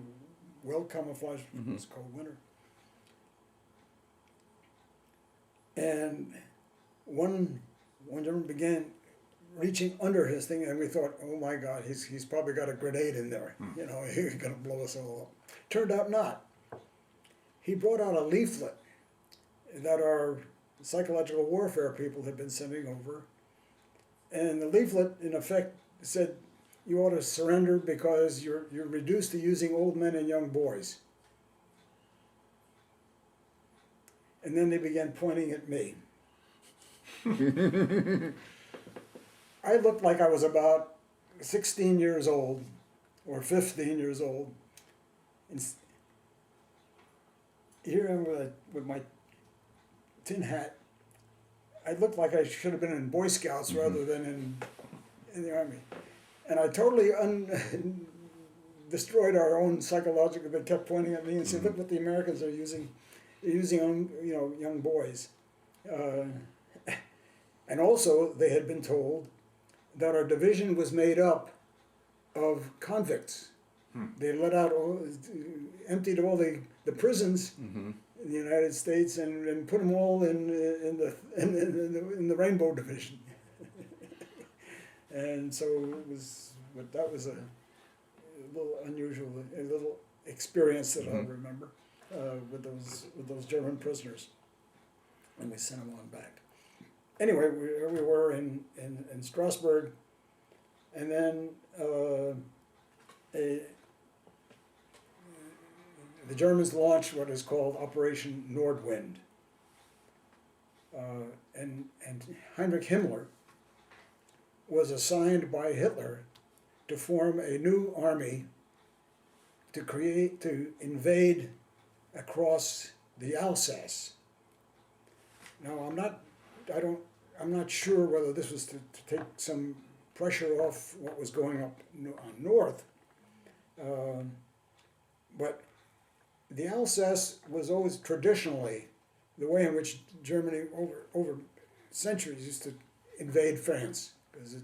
well camouflaged. It was cold winter. And one German began reaching under his thing, and we thought, oh my God, he's probably got a grenade in there. He's going to blow us all up. Turned out not. He brought out a leaflet that our psychological warfare people had been sending over, and the leaflet, in effect, said, "You ought to surrender because you're reduced to using old men and young boys." And then they began pointing at me. I looked like I was about 16 years old or 15 years old. And here I am with my tin hat. I looked like I should have been in Boy Scouts rather than in the Army. And I totally destroyed our own psychological. They kept pointing at me and said, "Look what the Americans are using. They're using young boys." And also, they had been told that our division was made up of convicts. They let out, emptied all the prisons in the United States and put them all in the Rainbow Division. And so that was a little unusual, a little experience that I'll remember with those German prisoners, and we sent them on back. Anyway, we were in Strasbourg, and then the Germans launched what is called Operation Nordwind, and Heinrich Himmler was assigned by Hitler to form a new army to invade across the Alsace. Now I'm not sure whether this was to take some pressure off what was going up north, but the Alsace was always traditionally the way in which Germany over centuries used to invade France, because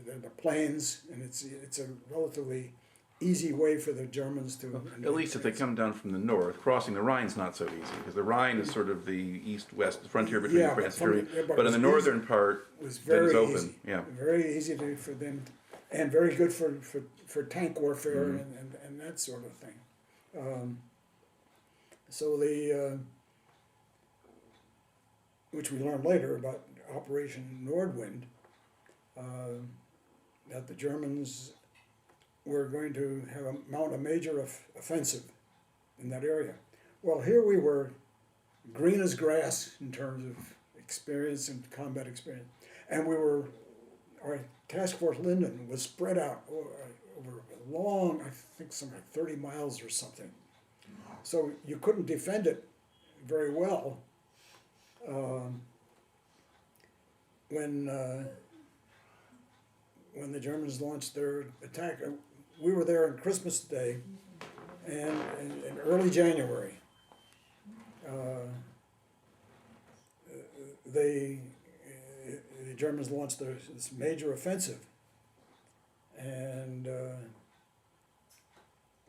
the plains, and it's a relatively easy way for the Germans to. At least if they come down from the north, crossing the Rhine's not so easy, because the Rhine is sort of the east-west frontier between France and Germany. But in the northern part, was very it's open. Easy. Yeah, very easy for them, and very good for tank warfare and that sort of thing. So which we learned later about Operation Nordwind, that the Germans were going to mount a major offensive in that area. Well, here we were, green as grass in terms of experience and combat experience, and our Task Force Linden was spread out over a long, I think something like 30 miles or something. So you couldn't defend it very well. When the Germans launched their attack, we were there on Christmas Day, and in early January, the Germans launched this major offensive, and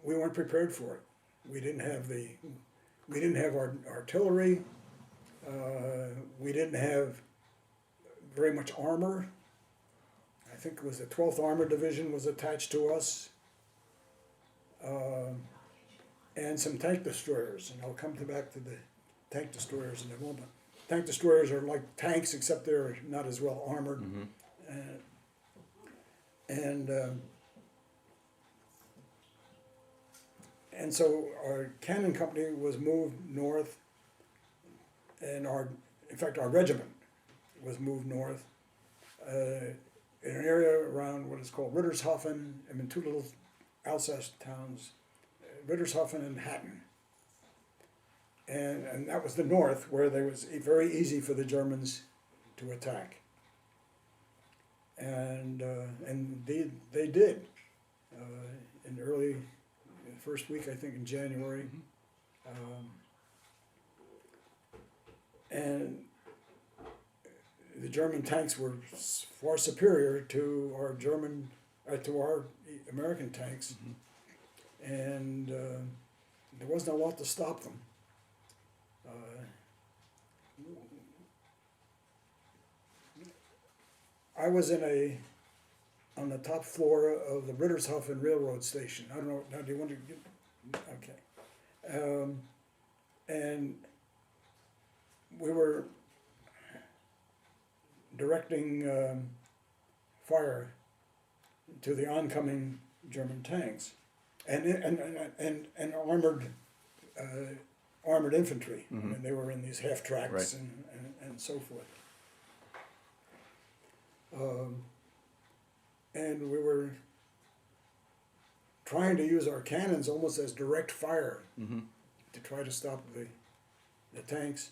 we weren't prepared for it. We didn't have our artillery. We didn't have very much armor. I think it was the 12th Armored Division was attached to us, and some tank destroyers. And I'll come back to the tank destroyers in a moment. Tank destroyers are like tanks, except they're not as well armored. And so our cannon company was moved north, and our regiment was moved north in an area around what is called Rittershofen, two little Alsace towns, Rittershofen and Hatten. And that was the north, where it was very easy for the Germans to attack. And they did in early. First week, I think, in January. And the German tanks were far superior to our American tanks. And there wasn't a lot to stop them. I was on the top floor of the Rittershofen railroad station. I don't know. Now, do you want to get? Okay. And we were directing fire to the oncoming German tanks and armored infantry. Mhm. And they were in these half tracks Right. and so forth. And we were trying to use our cannons almost as direct fire Mhm. to try to stop the tanks.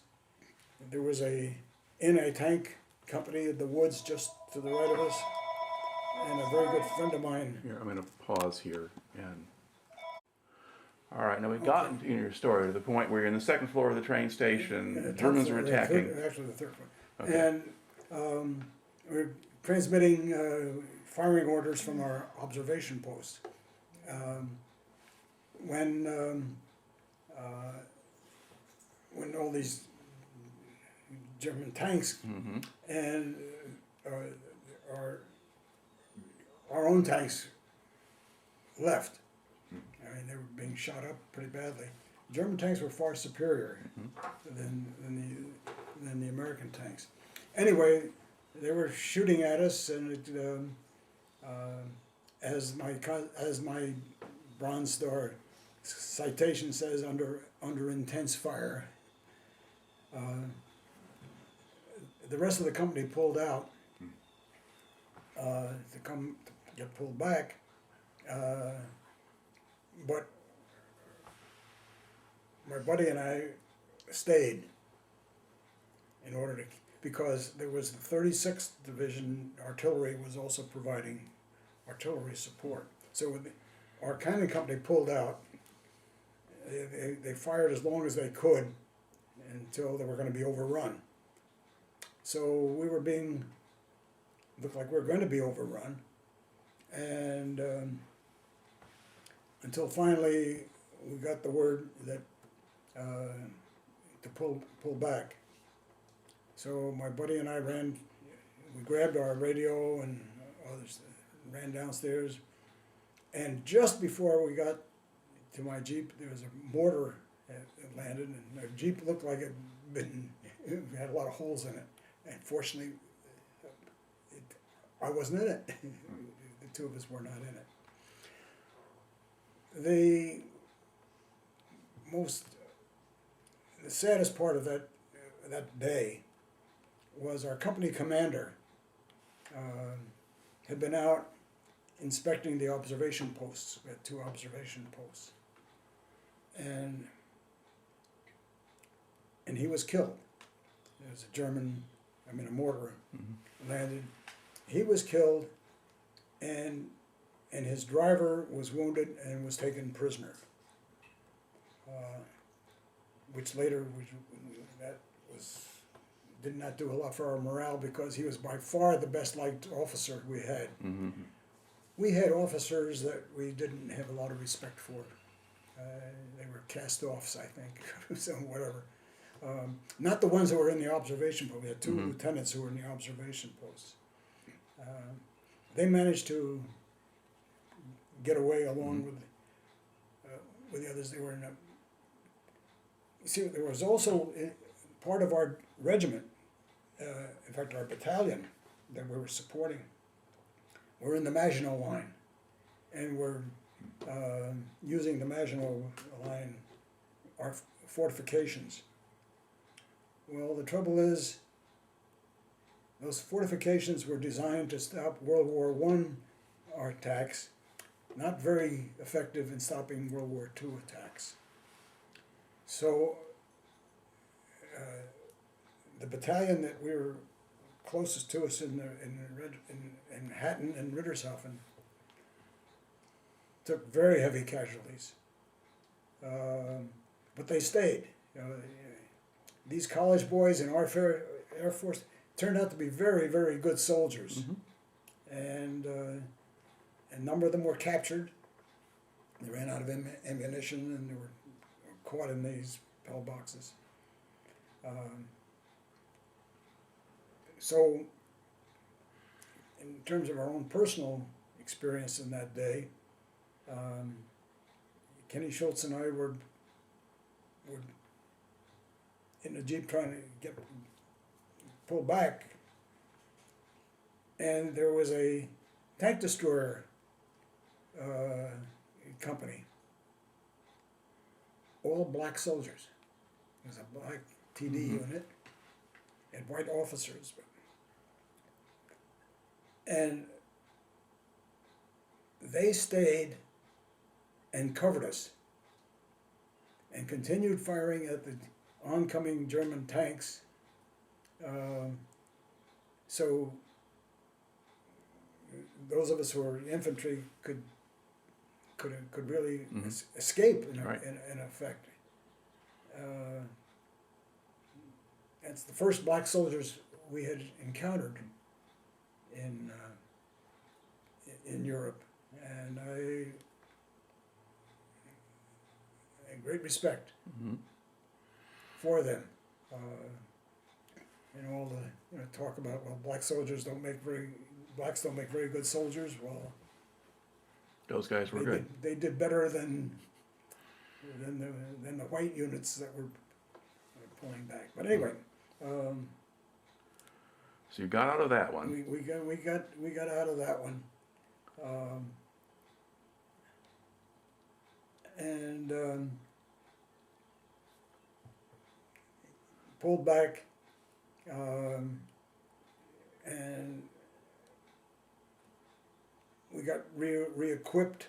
There was a tank company in the woods just to the right of us, and a very good friend of mine. Here, I'm going to pause here and. All right, now we got in your story to the point where you're in the second floor of the train station, the Germans are attacking. Actually, the third one. Okay. And we're transmitting firing orders from our observation post. When all these German tanks Mm-hmm. and our own tanks left. I mean, they were being shot up pretty badly. German tanks were far superior than the American tanks. Anyway, they were shooting at us, and as my Bronze Star citation says, under intense fire. The rest of the company pulled out to get pulled back, but my buddy and I stayed in order to, because there was the 36th Division artillery was also providing artillery support. So when our cannon company pulled out, they fired as long as they could until they were going to be overrun. So we were looked like we were going to be overrun, and until finally we got the word that to pull back. So my buddy and I we grabbed our radio and others, ran downstairs, and just before we got to my Jeep, there was a mortar that landed, and the Jeep looked like it had a lot of holes in it. And fortunately, I wasn't in it. The two of us were not in it. The saddest part of that day was our company commander had been out inspecting the observation posts. We had 2 observation posts, and he was killed. There was a mortar landed. He was killed, and his driver was wounded and was taken prisoner. Which later, did not do a lot for our morale, because he was by far the best liked officer we had. Mm-hmm. We had officers that we didn't have a lot of respect for. They were cast-offs, I think, so whatever. Not the ones that were in the observation post. We had 2 lieutenants who were in the observation posts. They managed to get away along with the others. They were in there was also part of our regiment, in fact our battalion that we were supporting, were in the Maginot Line, and were using the Maginot Line, our fortifications. Well, the trouble is, those fortifications were designed to stop World War I attacks, not very effective in stopping World War II attacks. So the battalion that we were closest to us in Hatton and Rittershafen took very heavy casualties, but they stayed. These college boys in our Air Force turned out to be very, very good soldiers, and a number of them were captured. They ran out of ammunition, and they were caught in these pillboxes. So, in terms of our own personal experience in that day, Kenny Schultz and I were in a Jeep trying to pull back, and there was a tank destroyer company, all black soldiers. It was a black TD unit and white officers. And they stayed and covered us and continued firing at the oncoming German tanks. So those of us who were infantry could really escape in effect. It's the first black soldiers we had encountered in Europe, and I had great respect for them. All the talk about, well, blacks don't make very good soldiers. Well, those guys were good. They did better than the white units that were pulling back. But anyway, so you got out of that one. we got out of that one, and pulled back, and we got re-equipped.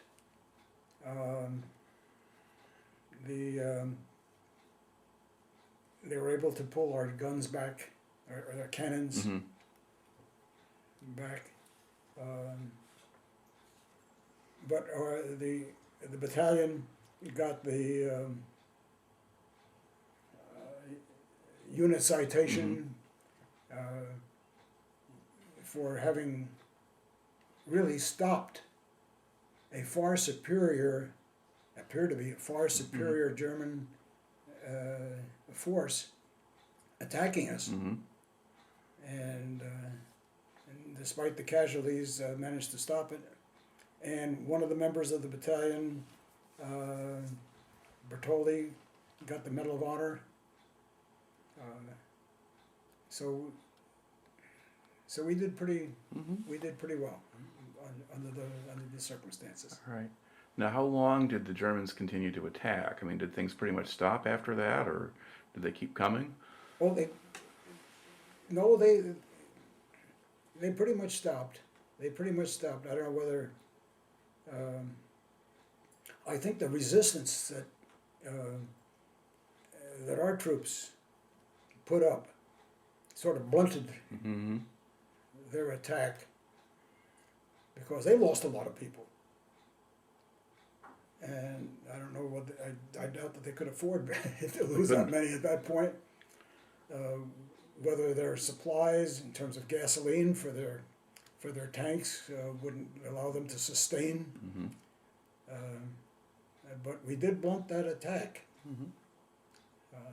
They were able to pull our guns back, or their cannons back, but the battalion got the unit citation for having really stopped a far superior, appeared to be a far superior German force attacking us, and despite the casualties, managed to stop it. And one of the members of the battalion, Bertoldi, got the Medal of Honor. So we did pretty well under the circumstances. All right. Now, how long did the Germans continue to attack? I mean, did things pretty much stop after that, or did they keep coming? Well, they pretty much stopped. I don't know whether. I think the resistance that our troops put up sort of blunted their attack, because they lost a lot of people. And I don't know I doubt that they could afford to lose that many at that point. Whether their supplies in terms of gasoline for their tanks wouldn't allow them to sustain. But we did blunt that attack.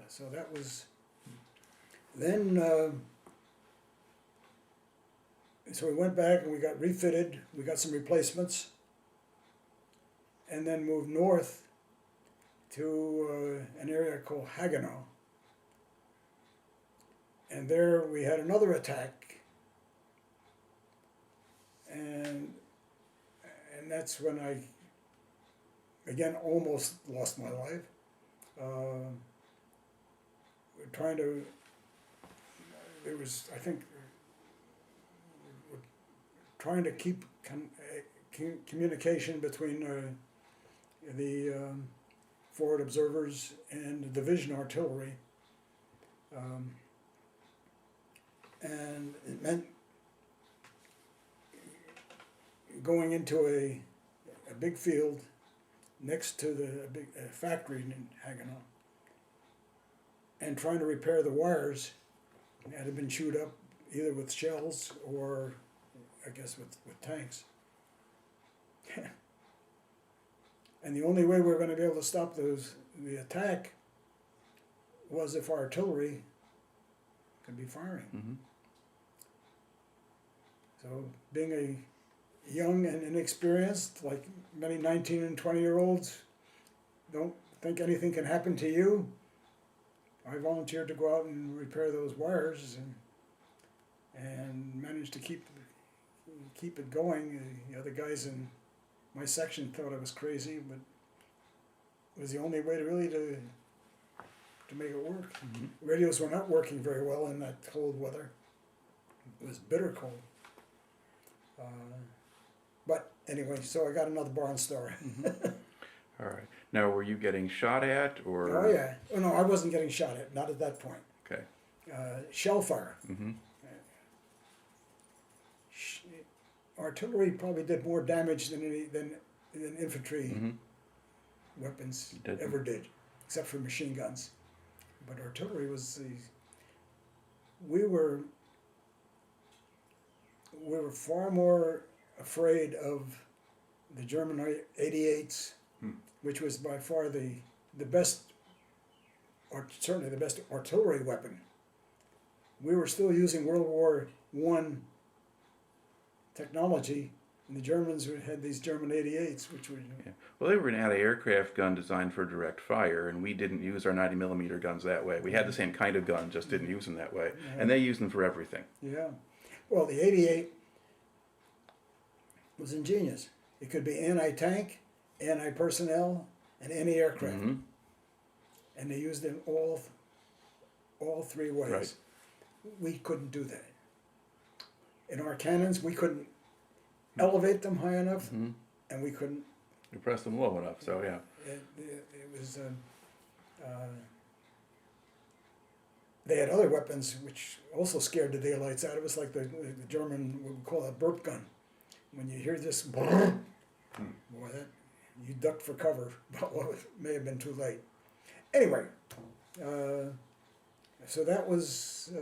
So that was then. So we went back and we got refitted. We got some replacements, and then moved north to an area called Hagenau. And there we had another attack, and that's when I, again, almost lost my life. We're trying to, there was, I think, we're trying to keep communication between the forward observers and the division artillery. And it meant going into a big field next to the big factory in Hagenau and trying to repair the wires that had been chewed up either with shells or, I guess, with tanks. And the only way we were going to be able to stop the attack was if our artillery could be firing. So being a young and inexperienced, like many 19 and 20-year-olds, don't think anything can happen to you, I volunteered to go out and repair those wires and managed to keep keep it going. The other guys in my section thought I was crazy, but it was the only way to make it work. Radios were not working very well in that cold weather. It was bitter cold. But anyway, so I got another barn story. All right. Now, were you getting shot at, or? Oh yeah. Oh no, I wasn't getting shot at. Not at that point. Okay. Shell fire. Artillery probably did more damage than infantry weapons ever did, except for machine guns. But artillery was we were far more afraid of the German 88s, which was by far the best, or certainly the best artillery weapon. We were still using World War I technology, and the Germans had these German 88s, which were... Yeah. Well, they were an anti-aircraft gun designed for direct fire, and we didn't use our 90-millimeter guns that way. We had the same kind of gun, just didn't use them that way. And they used them for everything. Yeah. Well, the 88 was ingenious. It could be anti-tank, anti-personnel, and anti-aircraft. And they used them all three ways. Right. We couldn't do that. In our cannons, we couldn't elevate them high enough, and we couldn't... You pressed them low enough, so yeah. It was... they had other weapons which also scared the daylights out of us, like the German, what we call a burp gun. When you hear this, boy, that you ducked for cover, but well, it may have been too late. Anyway, so that was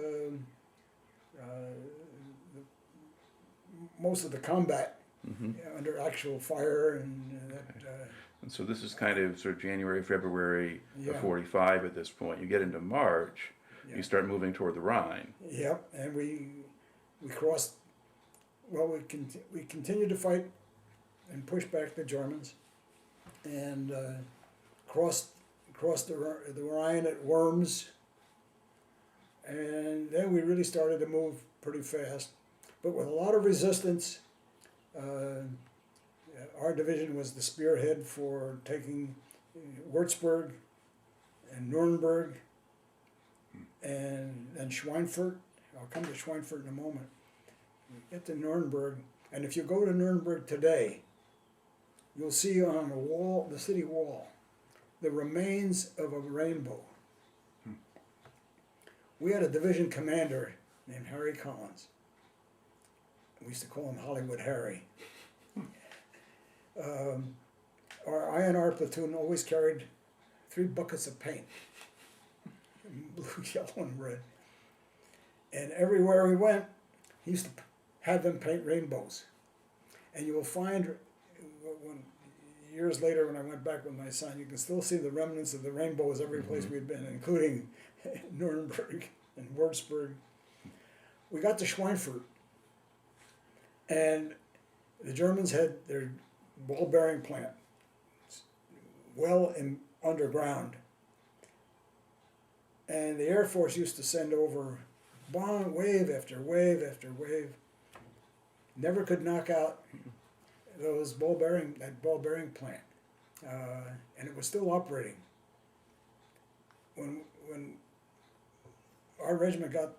most of the combat under actual fire, and And so this is kind of sort of January, February Yeah. of 45 at this point. You get into March, Yeah. you start moving toward the Rhine. Yep, and we crossed. Well, we continued to fight and push back the Germans, and crossed the Rhine at Worms, and then we really started to move pretty fast, but with a lot of resistance. Our division was the spearhead for taking Würzburg and Nuremberg and Schweinfurt. I'll come to Schweinfurt in a moment. We get to Nuremberg, and if you go to Nuremberg today, you'll see on the wall, the city wall, the remains of a rainbow. We had a division commander named Harry Collins. We used to call him Hollywood Harry. Our INR platoon always carried 3 buckets of paint, blue, yellow, and red. And everywhere we went, he used to have them paint rainbows. And you will find, years later when I went back with my son, you can still see the remnants of the rainbows every place we'd been, including Nuremberg and Würzburg. We got to Schweinfurt, and the Germans had their ball bearing plant well underground, and the Air Force used to send over wave after wave after wave. Never could knock out that ball bearing plant, and it was still operating. When our regiment got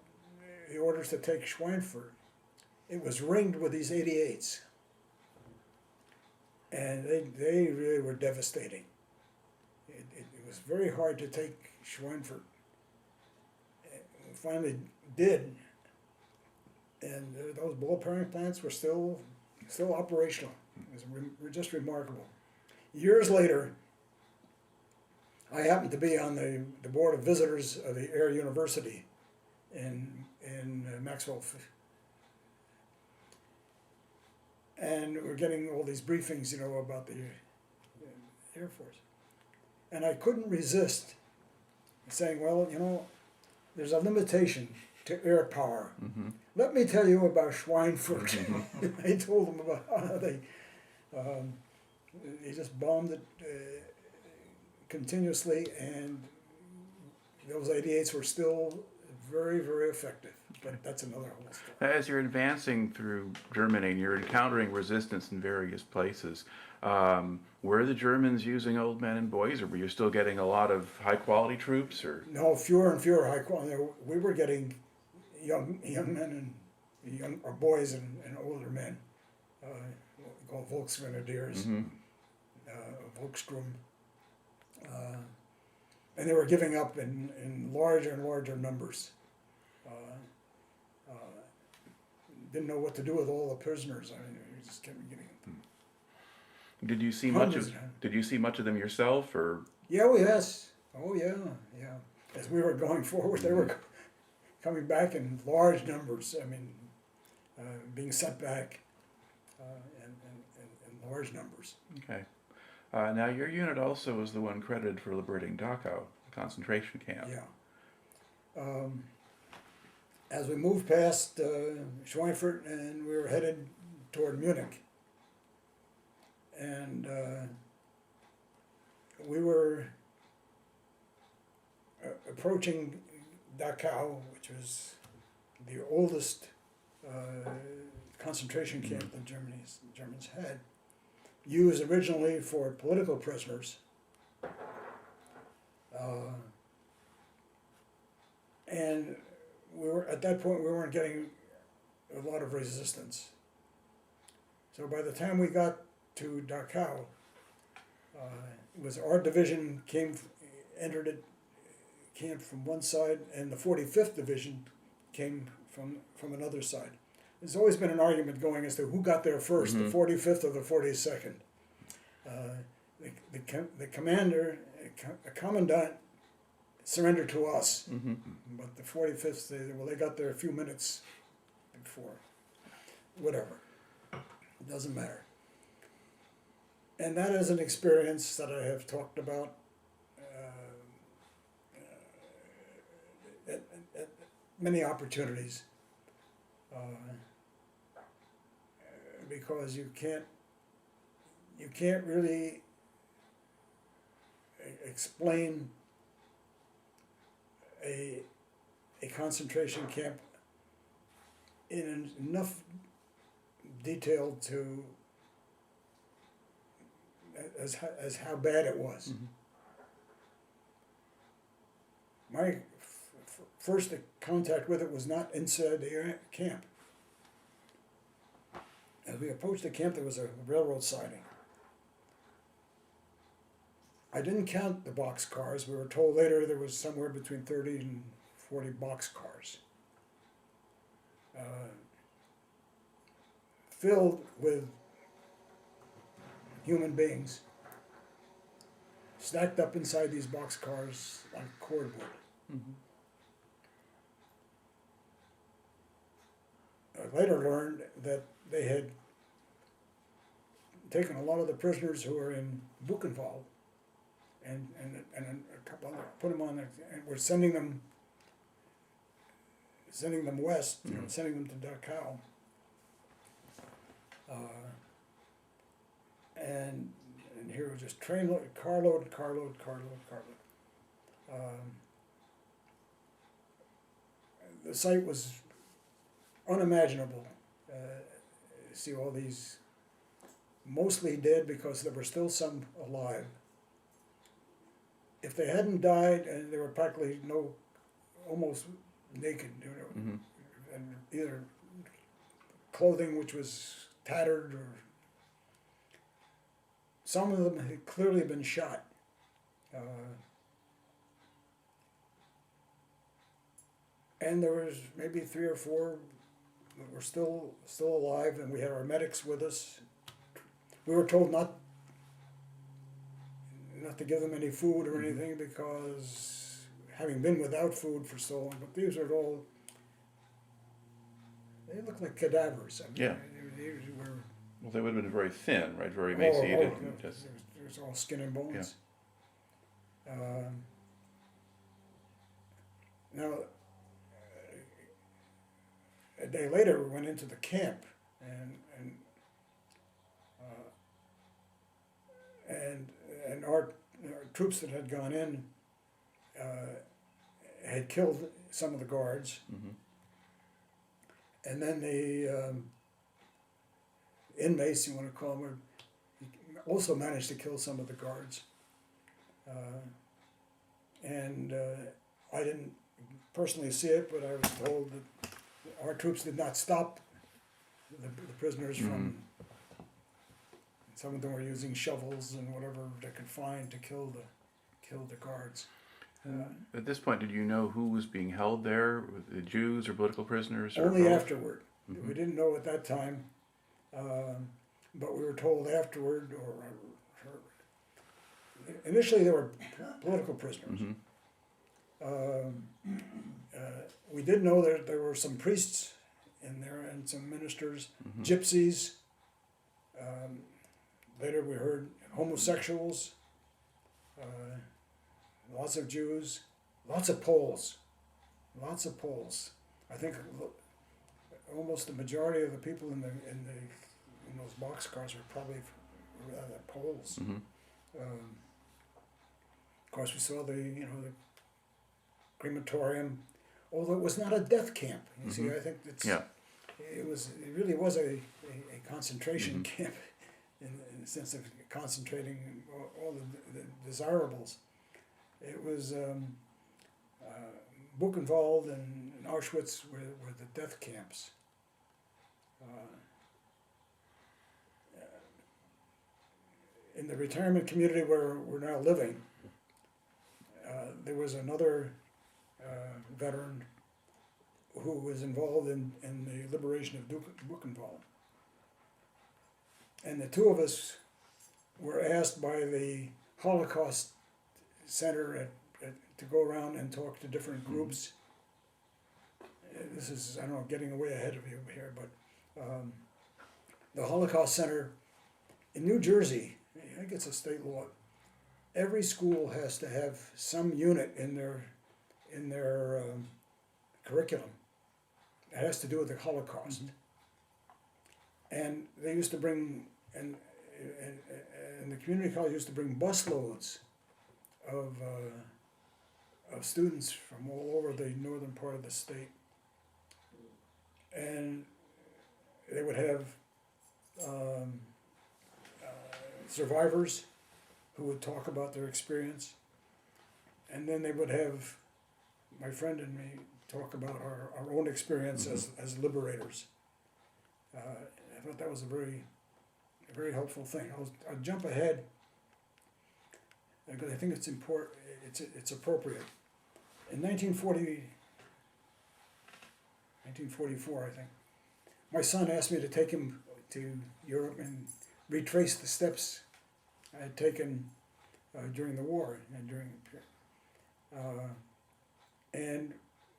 the orders to take Schweinfurt, it was ringed with these 88s. And they really were devastating. It was very hard to take Schweinfurt. We finally did, and those ball bearing plants were still operational. It was just remarkable. Years later, I happened to be on the board of visitors of the Air University in Maxwell. And we're getting all these briefings, about the Air Force. And I couldn't resist saying, well, there's a limitation to air power. Let me tell you about Schweinfurt. I told them about how they just bombed it continuously, and those 88s were still very, very effective. but that's another whole story. As you're advancing through Germany and you're encountering resistance in various places, were the Germans using old men and boys, or were you still getting a lot of high quality troops? Or No, fewer and fewer high quality. We were getting young men and or boys and older men, what we call Volksgrenadiers, Volksgrum, and they were giving up in larger and larger numbers. Didn't know what to do with all the prisoners. I mean, we just kept getting. did you see Hundreds much of of them. did you see much of them yourself, or Yeah, oh yes, oh yeah, yeah. As we were going forward, they were coming back in large numbers. I mean, being set back in large numbers. okay? Now your unit also was the one credited for liberating Dachau, the concentration camp. Yeah. As we moved past Schweinfurt and we were headed toward Munich, and we were approaching Dachau, which was the oldest concentration camp the Germans had, used originally for political prisoners. And we were at that point we weren't getting a lot of resistance. So by the time we got to Dachau, it was our division entered it camp from one side, and the 45th Division came from another side. There's always been an argument going as to who got there first, the 45th or the 42nd. The commander, a commandant, surrendered to us, but the 45th, they got there a few minutes before. Whatever, it doesn't matter. And that is an experience that I have talked about at many opportunities, because you can't really explain a concentration camp in enough detail to as how bad it was. My first contact with it was not inside the camp. As we approached the camp, there was a railroad siding. I didn't count the boxcars. We were told later there was somewhere between 30 and 40 boxcars, filled with human beings, stacked up inside these boxcars like cordwood. I later learned that they had taken a lot of the prisoners who were in Buchenwald and a couple other, put them on there, and were sending them west, sending them to Dachau. And here was just carload. The sight was unimaginable. See all these mostly dead because there were still some alive. If they hadn't died, and they were practically almost naked, and either clothing which was tattered, or some of them had clearly been shot. And there was maybe 3 or 4 that were still alive, and we had our medics with us. We were told not to give them any food or anything, because having been without food for so long, but these are all, they look like cadavers. I mean, Yeah. they were, Well, they would have been very thin, right? Very emaciated. And just, it was all skin and bones. Now, a day later, we went into the camp, and our troops that had gone in had killed some of the guards, And then the inmates, you want to call them, also managed to kill some of the guards. And I didn't personally see it, but I was told that our troops did not stop the prisoners from. Some of them were using shovels and whatever they could find to kill the guards. At this point, did you know who was being held there? The Jews or political prisoners? Or Only both? afterward. Mm-hmm. We didn't know at that time, but we were told afterward. Initially, they were political prisoners. Mm-hmm. We did know that there were some priests in there and some ministers, Mm-hmm. gypsies. Later, we heard homosexuals. Lots of Jews, lots of Poles. I think almost the majority of the people in those boxcars were probably Poles. Mm-hmm. Of course, we saw the crematorium, although it was not a death camp. You see, I think it really was a concentration camp in the sense of concentrating all the desirables. It was Buchenwald and Auschwitz were the death camps. In the retirement community where we're now living, there was another veteran who was involved in the liberation of Buchenwald. And the two of us were asked by the Holocaust Center to go around and talk to different groups. This is, I don't know, getting way ahead of you here, but the Holocaust Center in New Jersey, I think it's a state law, every school has to have some unit in their curriculum that has to do with the Holocaust. And they used to bring, and the community college used to bring busloads of students from all over the northern part of the state. And they would have survivors who would talk about their experience. And then they would have my friend and me talk about our own experience as liberators. I thought that was a very helpful thing. I'll jump ahead because I think it's important. It's appropriate. In 1944, I think, my son asked me to take him to Europe and retrace the steps I had taken during the war and and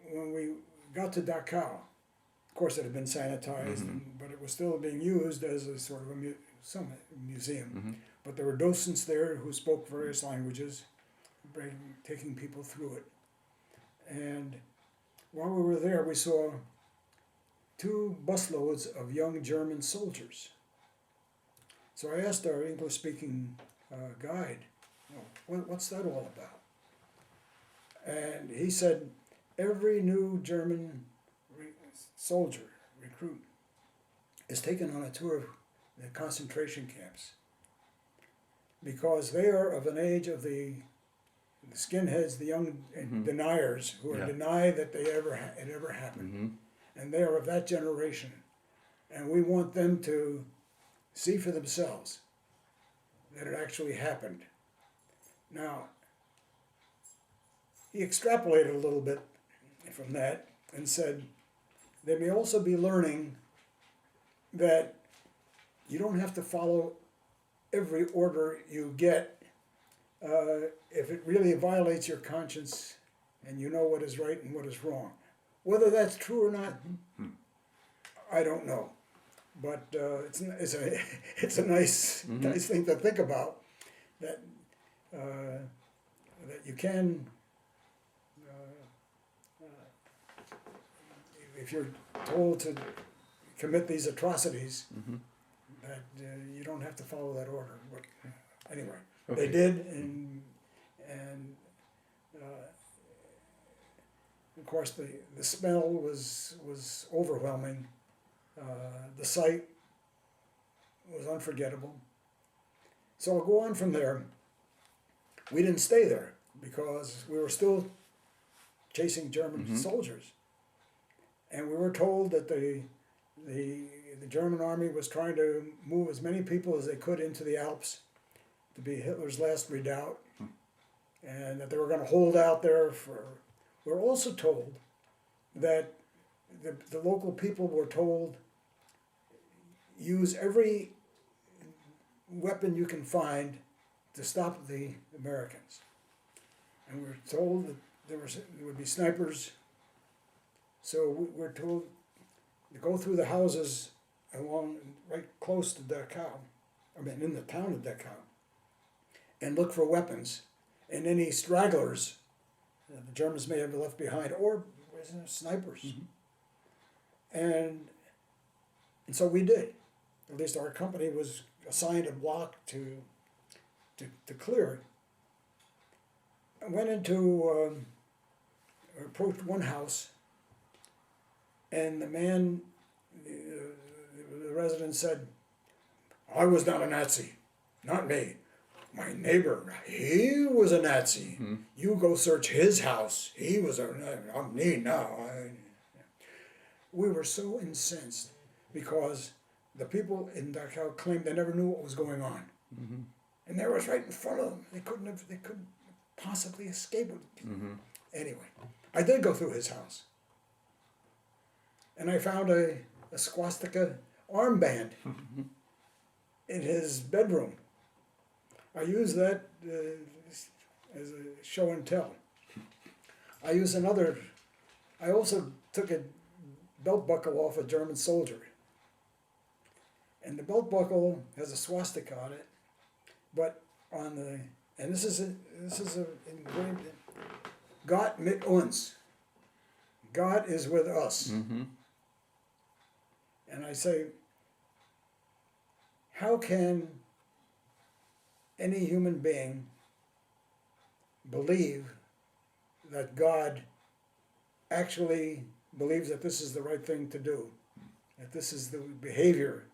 when we got to Dachau, of course it had been sanitized, but it was still being used as a sort of some museum. But there were docents there who spoke various languages, taking people through it. And while we were there, we saw 2 busloads of young German soldiers. So I asked our English-speaking guide, what's that all about? And he said, every new German soldier, recruit, is taken on a tour of the concentration camps because they are of an age of the skinheads, the young deniers who are deny that it ever happened. And they are of that generation. And we want them to see for themselves that it actually happened. Now, he extrapolated a little bit from that and said, they may also be learning that you don't have to follow every order you get if it really violates your conscience and you know what is right and what is wrong. Whether that's true or not, I don't know. But it's a nice thing to think about, that you can, if you're told to commit these atrocities, that you don't have to follow that order. But anyway, they did, and Of course, the smell was overwhelming. The sight was unforgettable. So I'll go on from there. We didn't stay there because we were still chasing German soldiers. And we were told that the German army was trying to move as many people as they could into the Alps to be Hitler's last redoubt, and that they were going to hold out there for. We're also told that the local people were told, use every weapon you can find to stop the Americans. And we're told that there would be snipers. So we're told to go through the houses right close to Dachau, in the town of Dachau, and look for weapons and any stragglers that the Germans may have left behind, or snipers. And so we did. At least our company was assigned a block to clear. I went into, approached one house, and the man, the resident said, "I was not a Nazi, not me. My neighbor, he was a Nazi. You go search his house. He was not me now." We were so incensed because the people in Dachau claimed they never knew what was going on, and there was right in front of them. They couldn't possibly escape it. Anyway, I did go through his house, and I found a swastika armband in his bedroom. I used that as a show and tell. I also took a belt buckle off a German soldier. And the belt buckle has a swastika on it, but and this is engraved in Gott mit uns. God is with us. And I say, how can any human being believe that God actually believes that this is the right thing to do, that this is the behavior,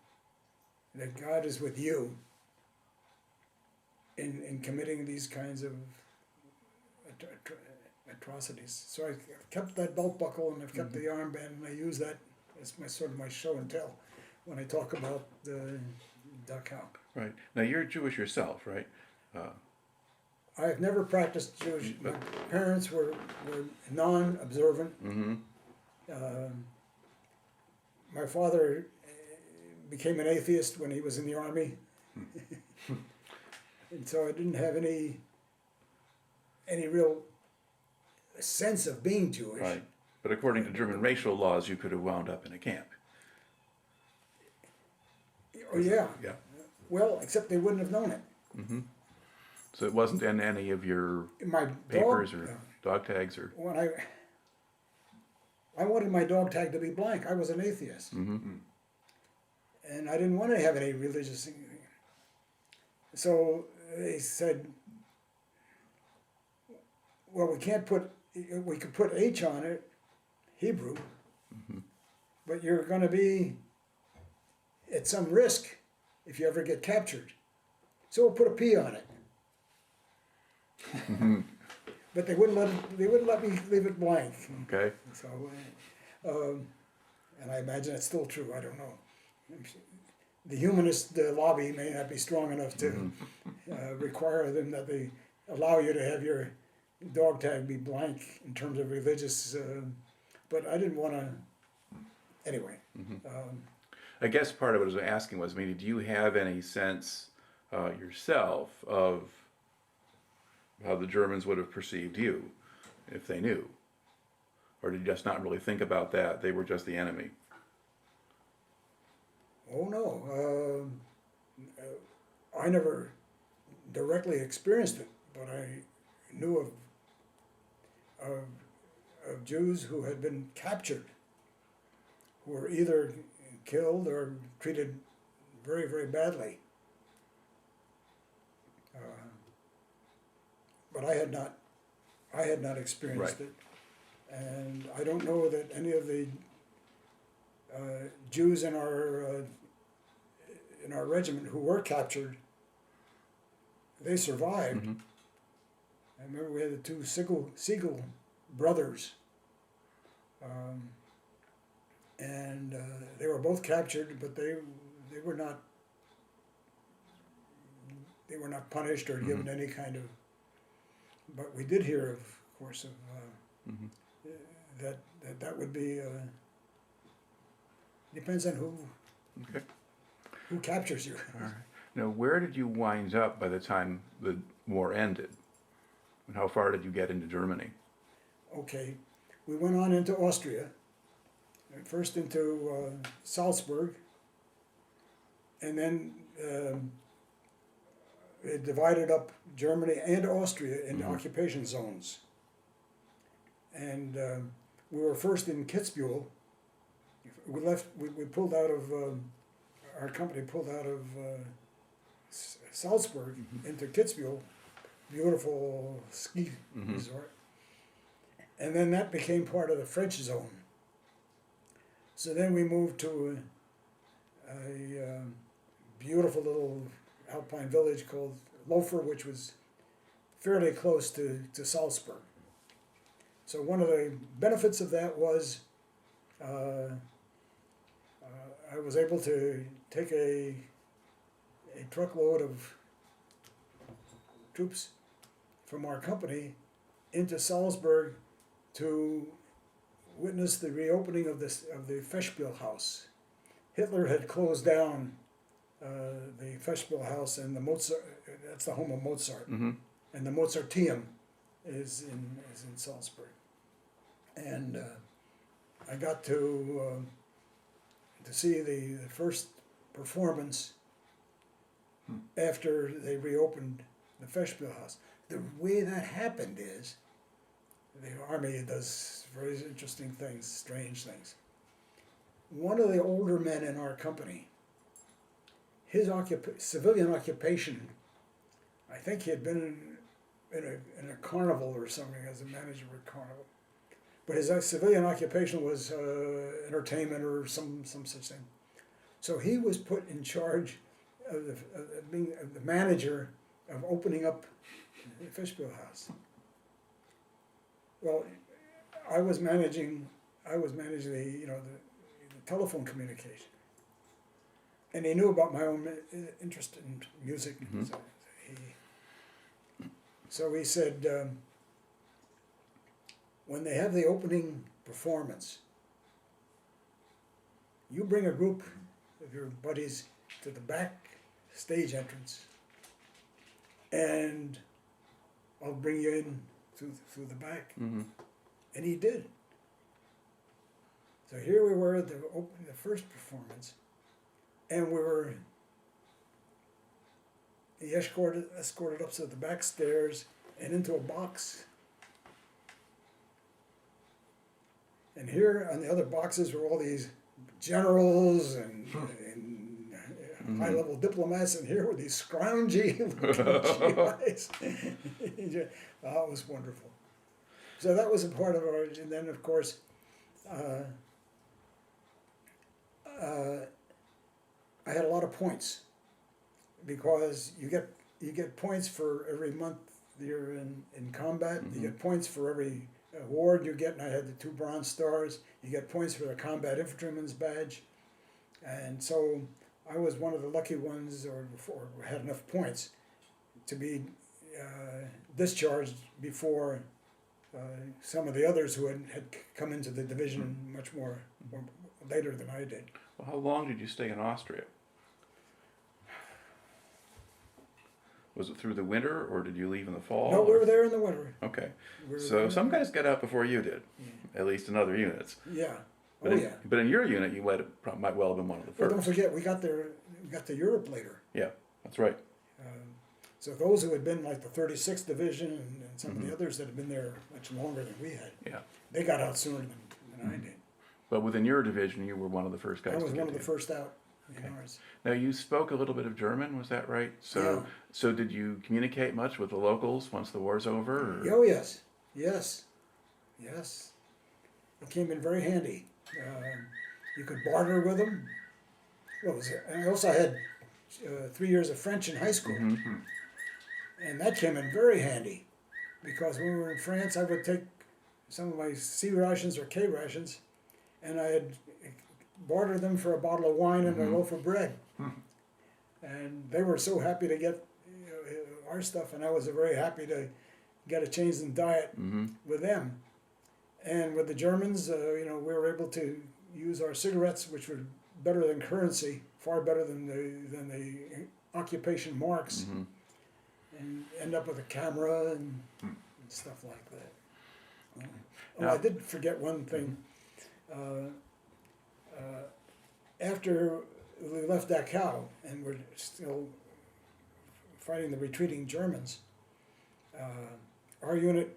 that God is with you in committing these kinds of atrocities? So I kept that belt buckle, and I've kept the armband, and I use that as my show and tell when I talk about the Dachau. Right. Now you're Jewish yourself, right? I have never practiced Jewish. My parents were non-observant. My father became an atheist when he was in the army, and so I didn't have any real sense of being Jewish. Right. But according to German racial laws, you could have wound up in a camp. Oh yeah. Yeah. Well, except they wouldn't have known it. So it wasn't in any of your My papers or dog tags or. When I wanted my dog tag to be blank. I was an atheist, and I didn't want to have any religious thing. So they said, "Well, we could put H on it, Hebrew, but you're going to be at some risk if you ever get captured. So we'll put a P on it." But they wouldn't let me leave it blank. Okay. So, and I imagine it's still true. I don't know. The humanist lobby may not be strong enough to require them that they allow you to have your dog tag be blank in terms of religious. But I didn't want to. Anyway. I guess part of what I was asking was, maybe, do you have any sense yourself of how the Germans would have perceived you if they knew? Or did you just not really think about that? They were just the enemy? Oh no. I never directly experienced it, but I knew of Jews who had been captured, who were either killed or treated very, very badly. But I had not experienced it. And I don't know that any of the Jews in our regiment who were captured, they survived. Mm-hmm. I remember we had the two Siegel brothers, and they were both captured, but they were not punished or given any kind of. But we did hear, of course, of that would be depends on who captures you. All right. Now, where did you wind up by the time the war ended? And how far did you get into Germany? Okay, we went on into Austria, first into Salzburg, and then it divided up Germany and Austria into occupation zones. And we were first in Kitzbühel. We left. We pulled out of our company pulled out of Salzburg into Kitzbühel, beautiful ski resort, and then that became part of the French zone. So then we moved to a beautiful little alpine village called Lofer, which was fairly close to Salzburg. So one of the benefits of that was I was able to take a truckload of troops from our company into Salzburg to witness the reopening of the Festspielhaus. Hitler had closed down the Festspielhaus and the Mozart. That's the home of Mozart, and the Mozarteum is in Salzburg. And I got to see the first performance after they reopened the Festspielhaus. The way that happened is the Army does very interesting things, strange things. One of the older men in our company, his civilian occupation, I think he had been in a carnival or something as a manager of a carnival. But his civilian occupation was entertainment or some such thing. So he was put in charge of being the manager of opening up the Festspielhaus. Well, I was managing the telephone communication, and he knew about my own interest in music. So he said, when they have the opening performance, you bring a group of your buddies to the back stage entrance, and I'll bring you in through the back. And he did. So here we were at the first performance, and he escorted up to the back stairs and into a box. And here on the other boxes were all these generals and high-level diplomats, and here were these scroungy looking guys. Oh, it was wonderful. So that was a part of our, and then of course, I had a lot of points because you get points for every month you're in combat. You get points for every award you get, and I had the 2 Bronze Stars. You get points for the Combat Infantryman's Badge, and so I was one of the lucky ones, or had enough points to be discharged before some of the others who had come into the division much more later than I did. Well, how long did you stay in Austria? Was it through the winter, or did you leave in the fall? No, we were there in the winter. Okay. So some guys got out before you did, at least in other units. Yeah. But but in your unit, you might well have been one of the first. Well, don't forget, we got to Europe later. Yeah, that's right. So those who had been like the 36th Division and some of the others that had been there much longer than we had, they got out sooner than I did. But within your division, you were one of the first guys. I was one of the first out. Okay. Now you spoke a little bit of German, was that right? So so did you communicate much with the locals once the war's over? Or? Oh yes. it came in very handy. You could barter with them. And I also had 3 years of French in high school, and that came in very handy, because when we were in France, I would take some of my C rations or K rations, and I'd barter them for a bottle of wine and a loaf of bread. And they were so happy to get our stuff, and I was very happy to get a change in diet with them. And with the Germans, we were able to use our cigarettes, which were better than currency, far better than the occupation marks, and end up with a camera and stuff like that. I did forget one thing. After we left Dachau and we're still fighting the retreating Germans, our unit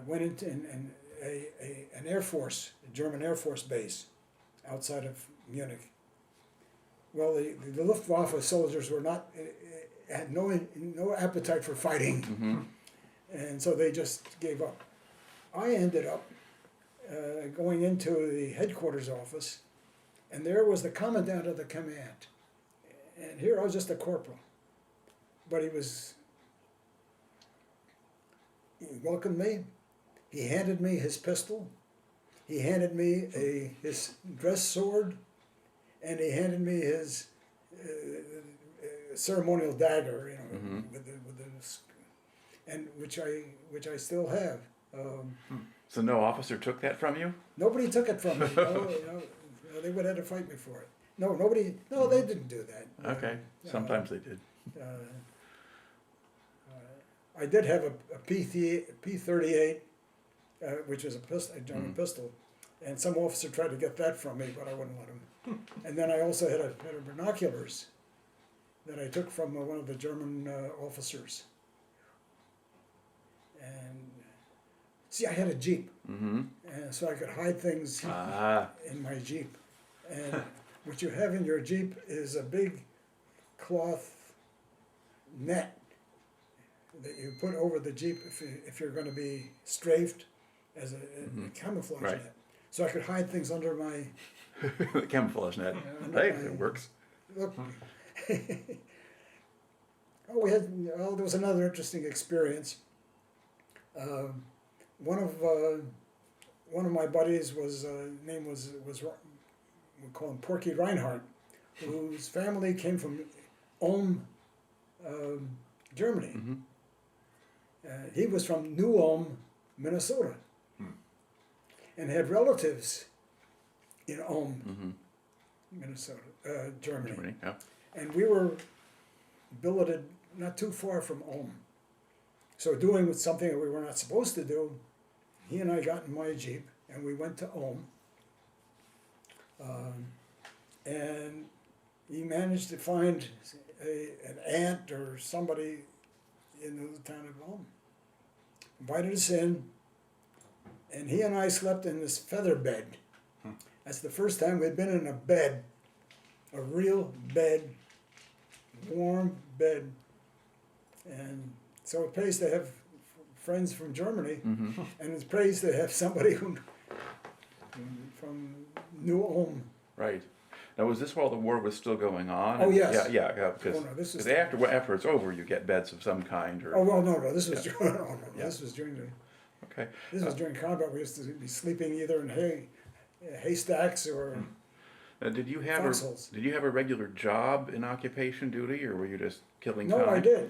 went into an Air Force, a German Air Force base outside of Munich. Well, the Luftwaffe soldiers had no appetite for fighting, and so they just gave up. I ended up going into the headquarters office, and there was the commandant of the command. And here I was just a corporal, but he welcomed me. He handed me his pistol. He handed me his dress sword, and he handed me his ceremonial dagger, with and which I still have. So no officer took that from you? Nobody took it from me. No, they would have had to fight me for it. No, nobody. No, they didn't do that. Okay, sometimes they did. I did have a P-38, which was a German pistol, and some officer tried to get that from me, but I wouldn't let him. And then I also had a binoculars that I took from one of the German officers. And see, I had a Jeep, and so I could hide things in my Jeep. And what you have in your Jeep is a big cloth net that you put over the Jeep if you're going to be strafed as a camouflage net. So I could hide things under my the camouflage net. Hey, it works. Look. There was another interesting experience. One of my buddies name was we call him Porky Reinhardt, whose family came from Ulm, Germany. He was from New Ulm, Minnesota, and had relatives in Ulm, Minnesota, Germany. Yeah. And we were billeted not too far from Ulm. So doing something that we were not supposed to do, he and I got in my Jeep and we went to Ulm. And he managed to find an aunt or somebody in the town of Ulm. Invited us in, and he and I slept in this feather bed. That's the first time we'd been in a bed, a real bed, warm bed. And so it pays to have friends from Germany, and it pays to have somebody from New Ulm. Right. Now, was this while the war was still going on? Oh, yes. Yeah, because after it's over, you get beds of some kind. Or, oh, well, no, this was during, this was during the... Okay. This was during combat. We used to be sleeping either in haystacks or did you have foxholes. Did you have a regular job in occupation duty, or were you just killing time? No, I did.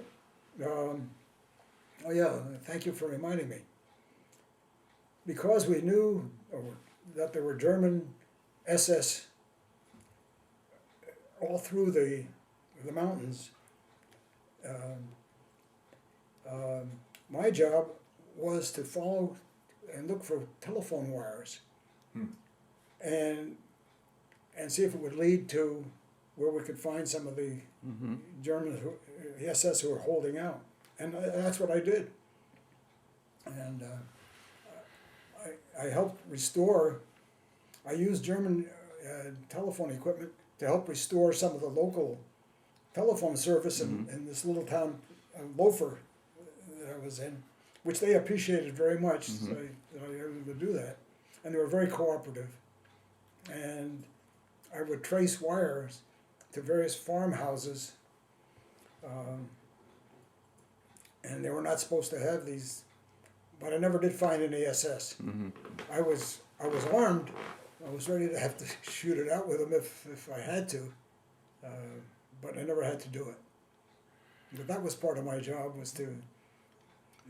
Thank you for reminding me. Because we knew that there were German SS all through the mountains, my job was to follow and look for telephone wires and see if it would lead to where we could find some of the Germans, the SS who were holding out. And that's what I did. And I helped restore, I used German telephone equipment to help restore some of the local telephone service in this little town, Lofer, that I was in. which they appreciated very much, that I was able to do that. And they were very cooperative. And I would trace wires to various farmhouses, and they were not supposed to have these, but I never did find any SS. I was armed. I was ready to have to shoot it out with them if I had to, but I never had to do it. But that was part of my job, was to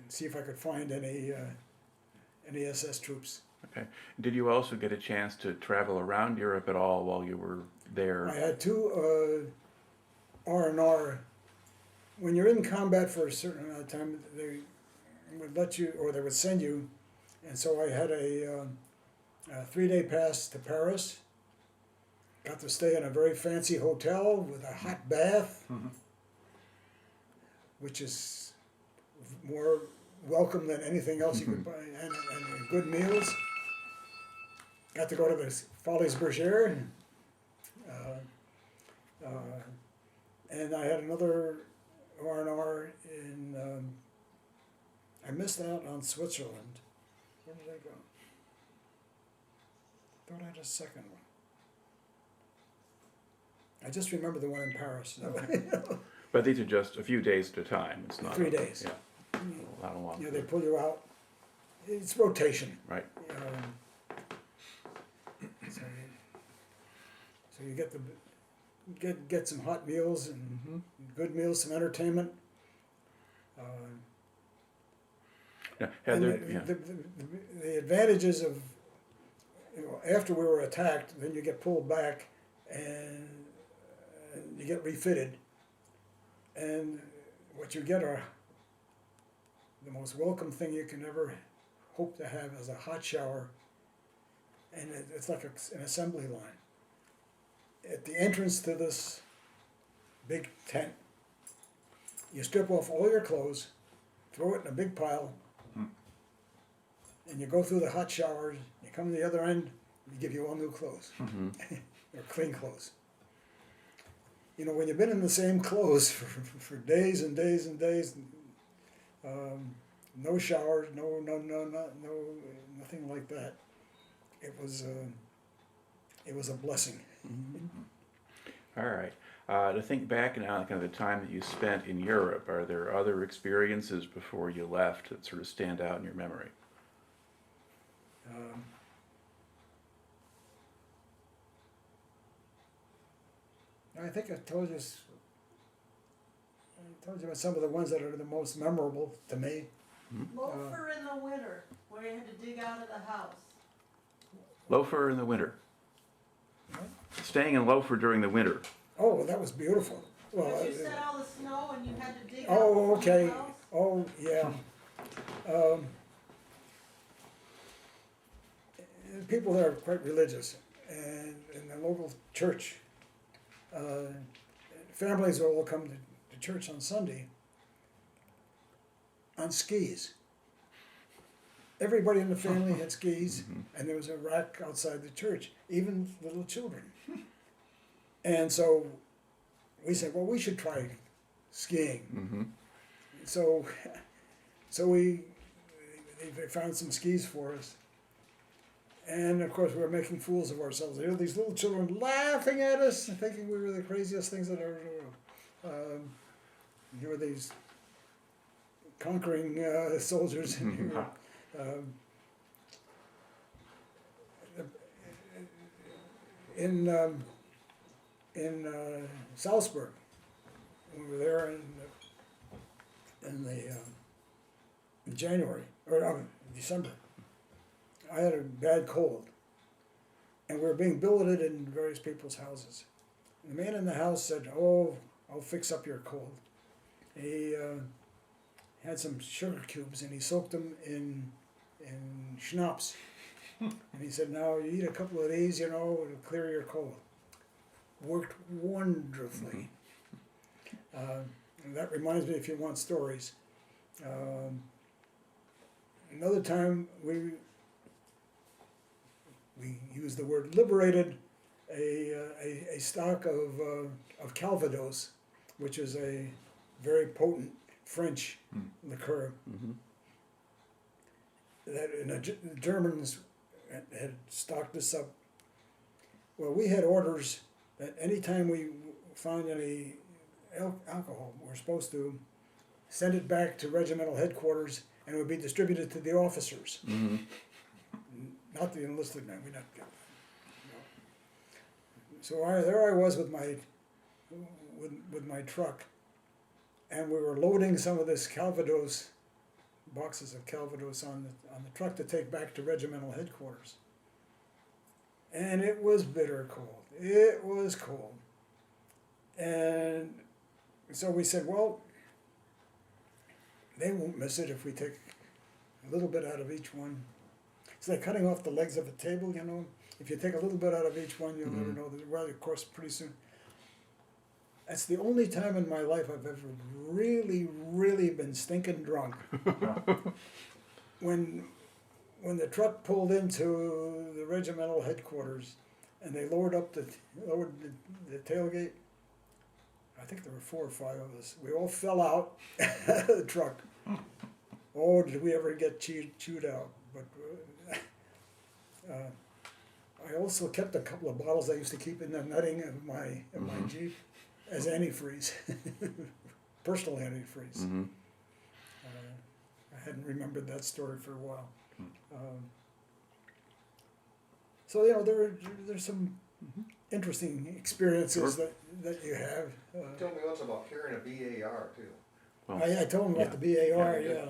see if I could find any SS troops. Okay. Did you also get a chance to travel around Europe at all while you were there? I had two R&R. When you're in combat for a certain amount of time, they would let you, or they would send you, and so I had a 3-day pass to Paris. Got to stay in a very fancy hotel with a hot bath, which is more welcome than anything else you could buy, and good meals. Got to go to the Folies Bergère, and I had another R&R in, I missed out on Switzerland. Where did I go? Thought I had a second one. I just remember the one in Paris. But these are just a few days at a time. It's not 3 days. Yeah, not a long. They pull you out. It's rotation. Right. So you get some hot meals and good meals, some entertainment. Yeah. And Heather, the advantages of, after we were attacked, then you get pulled back and you get refitted, and what you get are the most welcome thing you can ever hope to have is a hot shower, and it's like an assembly line. At the entrance to this big tent, you strip off all your clothes, throw it in a big pile, and you go through the hot showers, you come to the other end, we give you all new clothes, or clean clothes. You know, when you've been in the same clothes for days and days and days, no showers, no, nothing like that. It was a blessing. all right. To think back now, kind of the time that you spent in Europe, are there other experiences before you left that sort of stand out in your memory? I think I told you about some of the ones that are the most memorable to me. Loafer in the winter, where you had to dig out of the house. Loafer in the winter. Staying in Loafer during the winter. Oh, well, that was beautiful. Well, Because you set all the snow and you had to dig out oh, from okay. the house. Oh, yeah. People there are quite religious, and in the local church, families will all come to church on Sunday on skis. Everybody in the family had skis, and there was a rack outside the church, even little children. And so we said, well, we should try skiing. So they found some skis for us. And of course, we were making fools of ourselves. You know, these little children laughing at us, thinking we were the craziest things that ever in the world. Here were these conquering soldiers in Salzburg. We were there in January or December. I had a bad cold, and we were being billeted in various people's houses. And the man in the house said, "Oh, I'll fix up your cold." He had some sugar cubes, and he soaked them in schnapps. And he said, "Now you eat a couple of these, you know, it'll clear your cold." Worked wonderfully. And that reminds me, if you want stories. Another time we used the word liberated a stock of Calvados, which is a very potent French liqueur. the Germans had stocked us up. Well, we had orders that anytime we found any alcohol, we're supposed to send it back to regimental headquarters and it would be distributed to the officers. Mm-hmm. Not the enlisted men. We not get that. So there I was with my truck, and we were loading some of this Calvados, boxes of Calvados on the truck to take back to regimental headquarters. And it was bitter cold. It was cold. And so we said, well, they won't miss it if we take a little bit out of each one. It's like cutting off the legs of a table, you know. If you take a little bit out of each one, you'll never know. Well, of course, pretty soon. That's the only time in my life I've ever really, really been stinking drunk. When the truck pulled into the regimental headquarters, and they lowered the tailgate. I think there were 4 or 5 of us. We all fell out of the truck. Oh, did we ever get chewed out? But I also kept a couple of bottles I used to keep in the netting of my Jeep as antifreeze, personal antifreeze. Mm-hmm. I hadn't remembered that story for a while. So you know there's some interesting experiences Sure. that you have. Tell me once about carrying a BAR too. Well, I told him about the BAR. Yeah.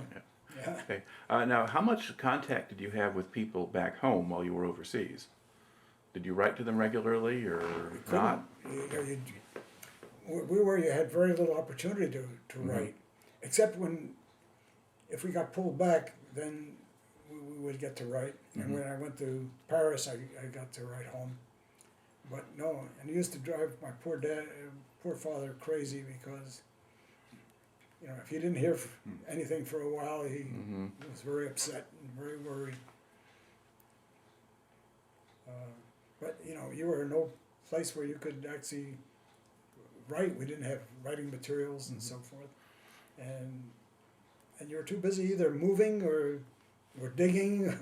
Okay. Now, how much contact did you have with people back home while you were overseas? Did you write to them regularly or not? You had very little opportunity to write, except if we got pulled back, then we would get to write. And when I went to Paris, I got to write home. But no, and it used to drive my poor father crazy because, you know, if he didn't hear anything for a while, he was very upset and very worried. But you know, you were in no place where you could actually write. We didn't have writing materials and so forth, and you were too busy either moving or digging.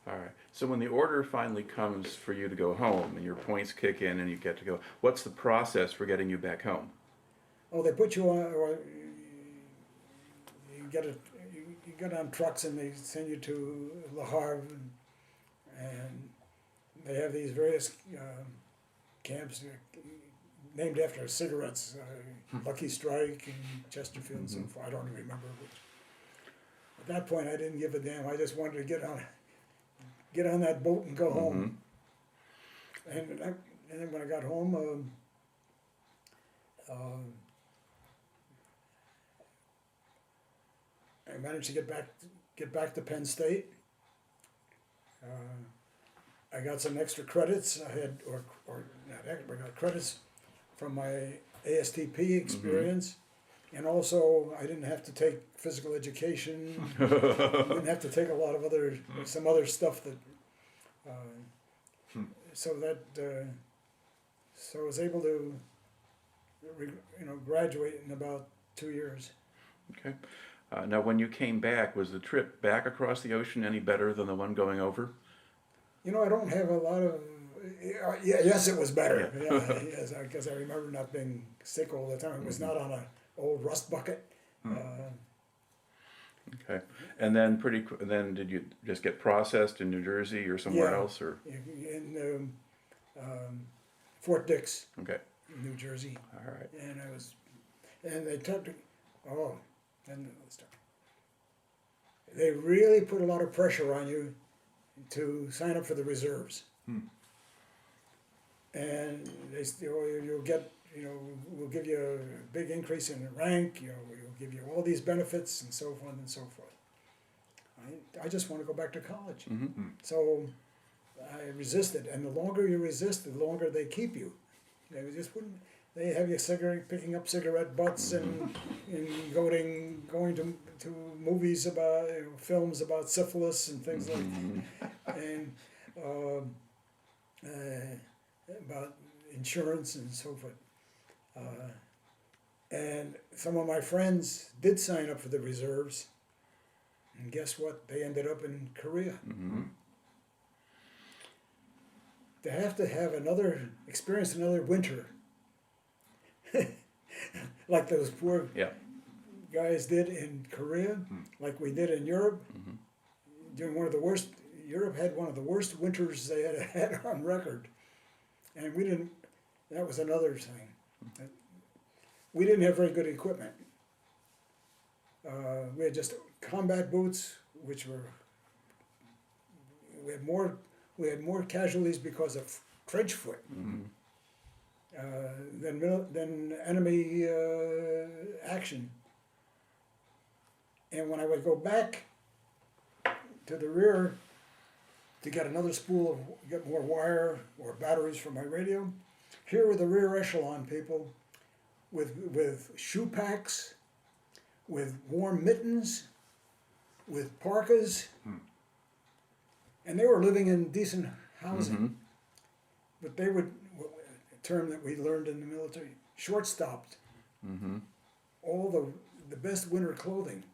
All right. So when the order finally comes for you to go home and your points kick in and you get to go, what's the process for getting you back home? Oh, they put you on, or you get on trucks and they send you to Le Havre, and they have these various camps named after cigarettes, Lucky Strike and Chesterfield and so forth. I don't even remember which. At that point, I didn't give a damn. I just wanted to get on that boat and go home. And then when I got home, I managed to get back to Penn State. I got some extra credits. I had, or not extra, I got credits from my ASTP experience. And also, I didn't have to take physical education. Didn't have to take a lot of some other stuff that. So I was able to, graduate in about 2 years. Okay. Now, when you came back, was the trip back across the ocean any better than the one going over? You know, I don't have a lot of. Yes, it was better. Yeah. Yes, because I remember not being sick all the time. It was not on an old rust bucket. Okay. And then then did you just get processed in New Jersey or somewhere else, or? In Fort Dix, Okay. New Jersey. All right. And they took. They really put a lot of pressure on you to sign up for the reserves. And they you'll get, we'll give you a big increase in rank, we'll give you all these benefits and so on and so forth. I just want to go back to college. So I resisted, and the longer you resist, the longer they keep you. They just wouldn't. They have you picking up cigarette butts and going to movies about films about syphilis and things like that, and about insurance and so forth. And some of my friends did sign up for the reserves, And guess what? They ended up in Korea. Mm-hmm. To have experience another winter, like those poor Yeah. guys did in Korea, like we did in Europe. During one of the worst, Europe had one of the worst winters they had on record, and we didn't. That was another thing. We didn't have very good equipment. We had just combat boots, which were. We had more casualties because of trench foot than enemy action. And when I would go back to the rear to get another spool of get more wire or batteries for my radio, here were the rear echelon people with shoe packs, with warm mittens, with parkas. And they were living in decent housing, but they would, a term that we learned in the military, short-stopped. All the best winter clothing.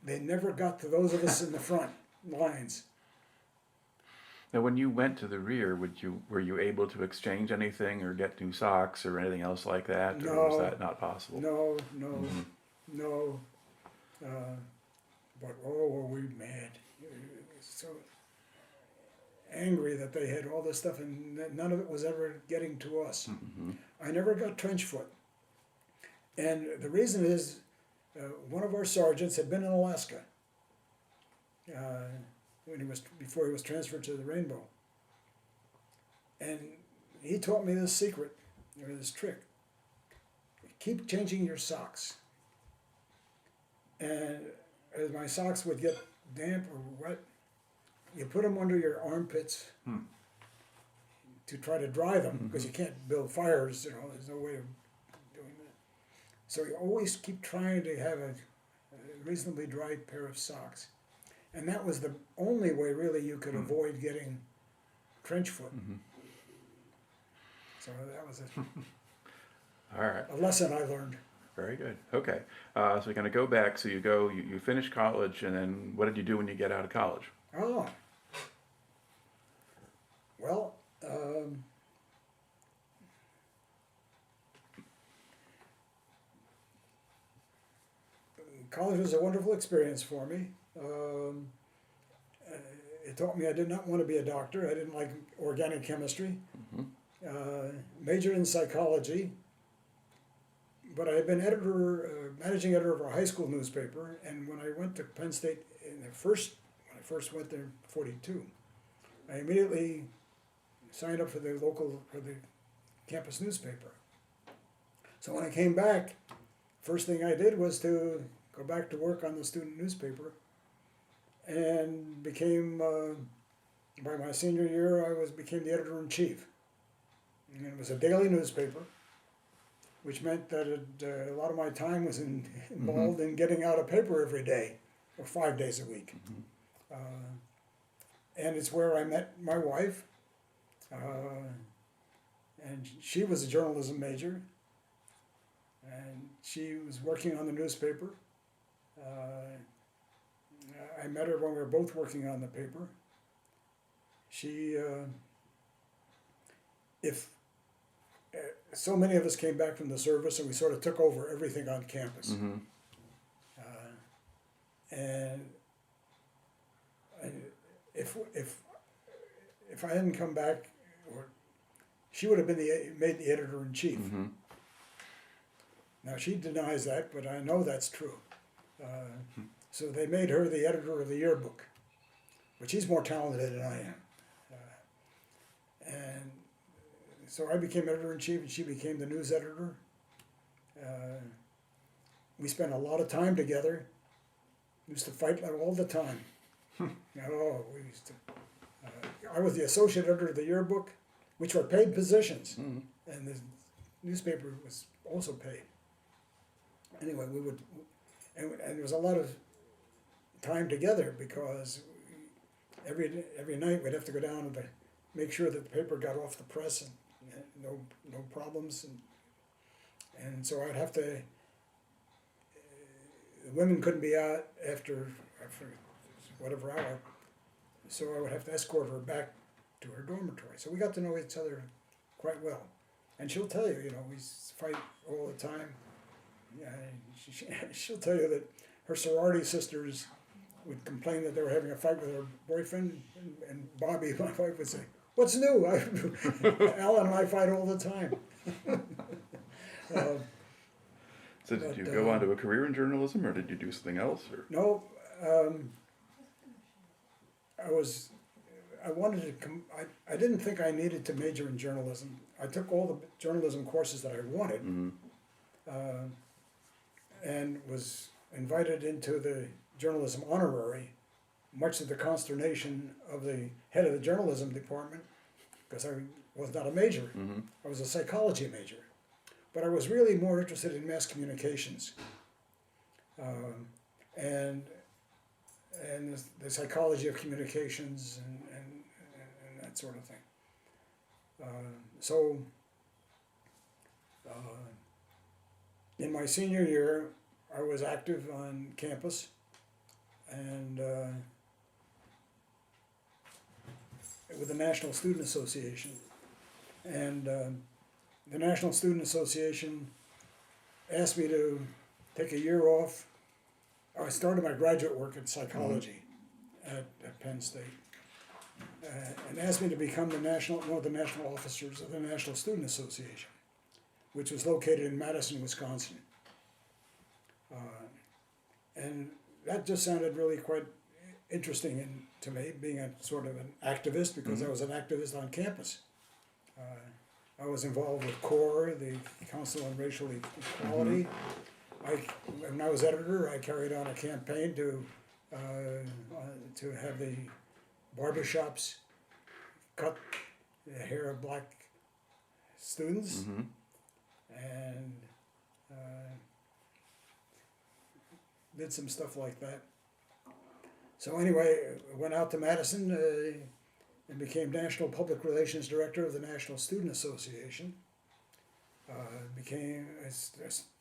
They never got to those of us in the front lines. Now, when you went to the rear, were you able to exchange anything or get new socks or anything else like that, or was No. that not possible? No. But were we mad? So angry that they had all this stuff and that none of it was ever getting to us. I never got trench foot. And the reason is one of our sergeants had been in Alaska before he was transferred to the Rainbow. And he taught me this secret, or this trick. Keep changing your socks. And as my socks would get damp or wet, you put them under your armpits to try to dry them, because you can't build fires, there's no way of doing that. So you always keep trying to have a reasonably dry pair of socks. And that was the only way really you could avoid getting trench foot. So that was All right. a lesson I learned. Very good. Okay. So we're going to go back. So you finish college, and then what did you do when you get out of college? Oh. Well, college was a wonderful experience for me. It taught me I did not want to be a doctor. I didn't like organic chemistry. Majored in psychology. But I had been managing editor of our high school newspaper, and when I went to Penn State when I first went there in '42, I immediately signed up for the campus newspaper. So when I came back, first thing I did was to go back to work on the student newspaper, and became, by my senior year, I became the editor-in-chief. And it was a daily newspaper, which meant that a lot of my time was involved in getting out a paper every day, or 5 days a week. And it's where I met my wife, and she was a journalism major, and she was working on the newspaper. I met her when we were both working on the paper. So many of us came back from the service, and we sort of took over everything on campus. And if I hadn't come back, she would have been made the editor-in-chief. Now she denies that, but I know that's true. So they made her the editor of the yearbook, but she's more talented than I am. And so I became editor-in-chief, and she became the news editor. We spent a lot of time together. We used to fight all the time. We used to. I was the associate editor of the yearbook, which were paid positions, and the newspaper was also paid. Anyway, we would, and there was a lot of time together, because every night we'd have to go down and make sure that the paper got off the press and no problems, and so I'd have to. The women couldn't be out after whatever hour. So I would have to escort her back to her dormitory. So we got to know each other quite well. And she'll tell you, we fight all the time. Yeah, she'll tell you that her sorority sisters would complain that they were having a fight with her boyfriend, and Bobby, my wife, would say, "What's new? Allan and I fight all the time." So did you go on to a career in journalism, or did you do something else? Or? No, I wanted to I didn't think I needed to major in journalism. I took all the journalism courses that I wanted, and was invited into the journalism honorary, much to the consternation of the head of the journalism department, because I was not a major. I was a psychology major. But I was really more interested in mass communications, and the psychology of communications and that sort of thing. So in my senior year, I was active on campus, and with the National Student Association, and the National Student Association asked me to take a year off. I started my graduate work in psychology at Penn State, and asked me to become one of the national officers of the National Student Association, which was located in Madison, Wisconsin. And that just sounded really quite interesting to me, being a sort of an activist, because I was an activist on campus. I was involved with CORE, the Council on Racial Equality. When I was editor, I carried on a campaign to have the barbershops cut the hair of black students, and did some stuff like that. So anyway, I went out to Madison and became National Public Relations Director of the National Student Association. I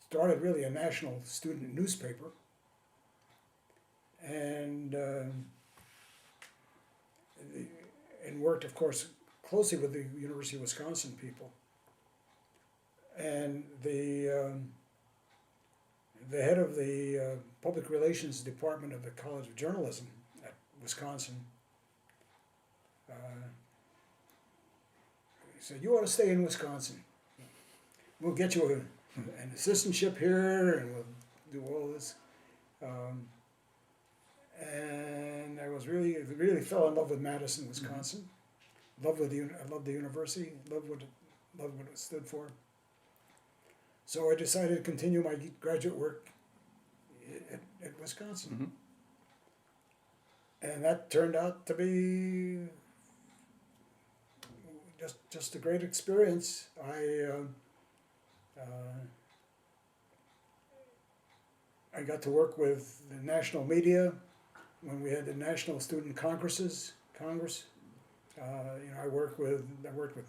started really a national student newspaper, and worked, of course, closely with the University of Wisconsin people. And the head of the Public Relations Department of the College of Journalism at Wisconsin, he said, "You ought to stay in Wisconsin. We'll get you an assistantship here, and we'll do all this." And I was really fell in love with Madison, Wisconsin. I loved the university. Loved what it stood for. So I decided to continue my graduate work at Wisconsin, and that turned out to be just a great experience. I got to work with the national media when we had the National Student Congress. I worked with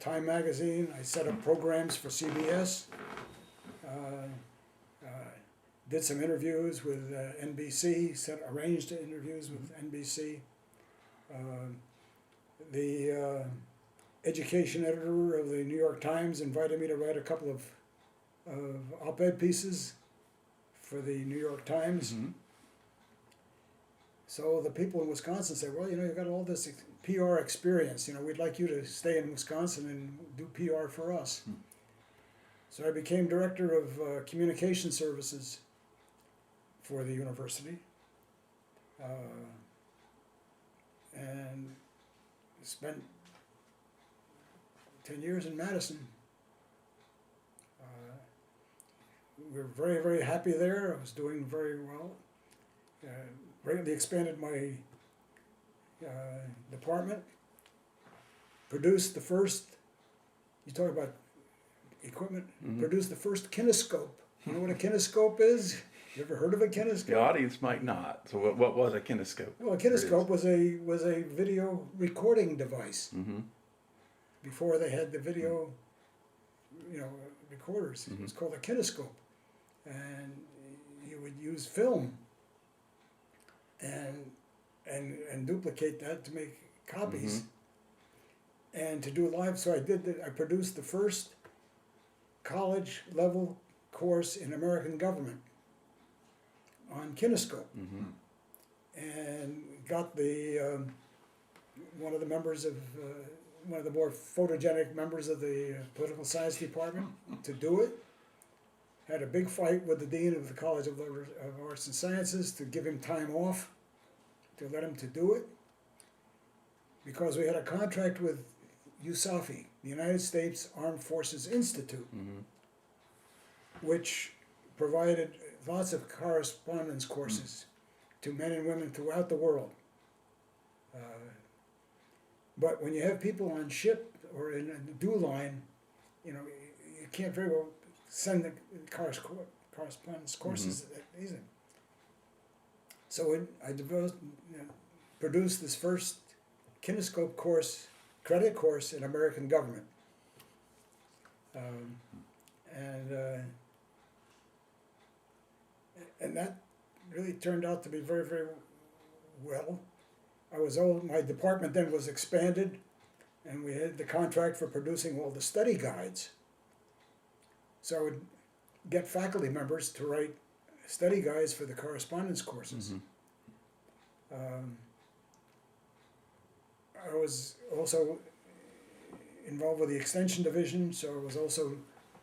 Time Magazine. I set up programs for CBS. Did some interviews with NBC. Arranged interviews with NBC. The education editor of the New York Times invited me to write a couple of op-ed pieces for the New York Times. So the people in Wisconsin said, "Well, you've got all this PR experience. We'd like you to stay in Wisconsin and do PR for us." So I became director of communication services for the university, and spent 10 years in Madison. We were very, very happy there. I was doing very well. Greatly expanded my department. Produced the first, you talk about equipment, produced the first kinescope. You know what a kinescope is? You ever heard of a kinescope? The audience might not. So what was a kinescope? Well, a kinescope was a video recording device. Before they had the video, recorders. It was called a kinescope, and you would use film, and and duplicate that to make copies and to do it live. So I produced the first college level course in American government on kinescope, and got the one of the members of one of the more photogenic members of the political science department to do it. Had a big fight with the dean of the College of Arts and Sciences to give him time off to let him to do it, because we had a contract with USAFI, the United States Armed Forces Institute, which provided lots of correspondence courses to men and women throughout the world. But when you have people on ship or in a DO line, you know, you can't very well send the correspondence courses that easily. So I developed, produced this first kinescope course, credit course in American government. And that really turned out to be very, very well. My department then was expanded, and we had the contract for producing all the study guides. So I would get faculty members to write study guides for the correspondence courses. I was also involved with the Extension Division, so I was also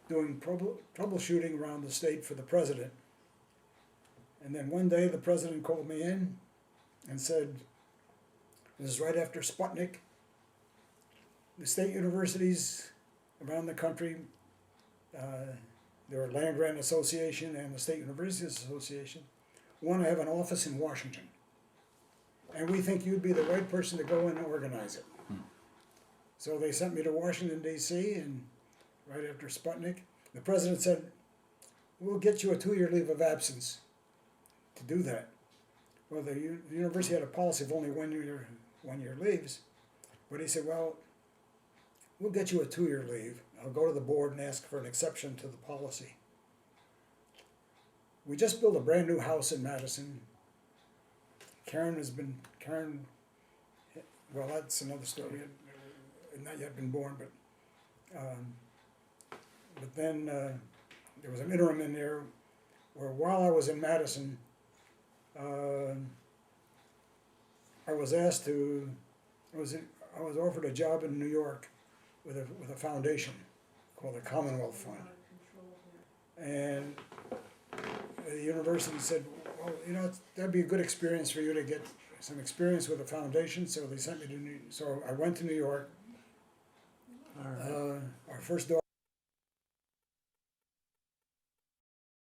doing troubleshooting around the state for the president. And then one day the president called me in and said, this is right after Sputnik, the state universities around the country, there are Land Grant Association and the State Universities Association, want to have an office in Washington. And we think you'd be the right person to go in and organize it. So they sent me to Washington, D.C., and right after Sputnik, the president said, we'll get you a 2-year leave of absence to do that. Well, the university had a policy of only 1 year leaves, but he said, well, we'll get you a 2-year leave. I'll go to the board and ask for an exception to the policy. We just built a brand new house in Madison. Karen, well, that's another story. Had not yet been born, but then there was an interim in there where while I was in Madison, I was offered a job in New York with a foundation called the Commonwealth Fund. And the university said, well, that'd be a good experience for you to get some experience with a foundation, so they sent me to so I went to New York. Our first daughter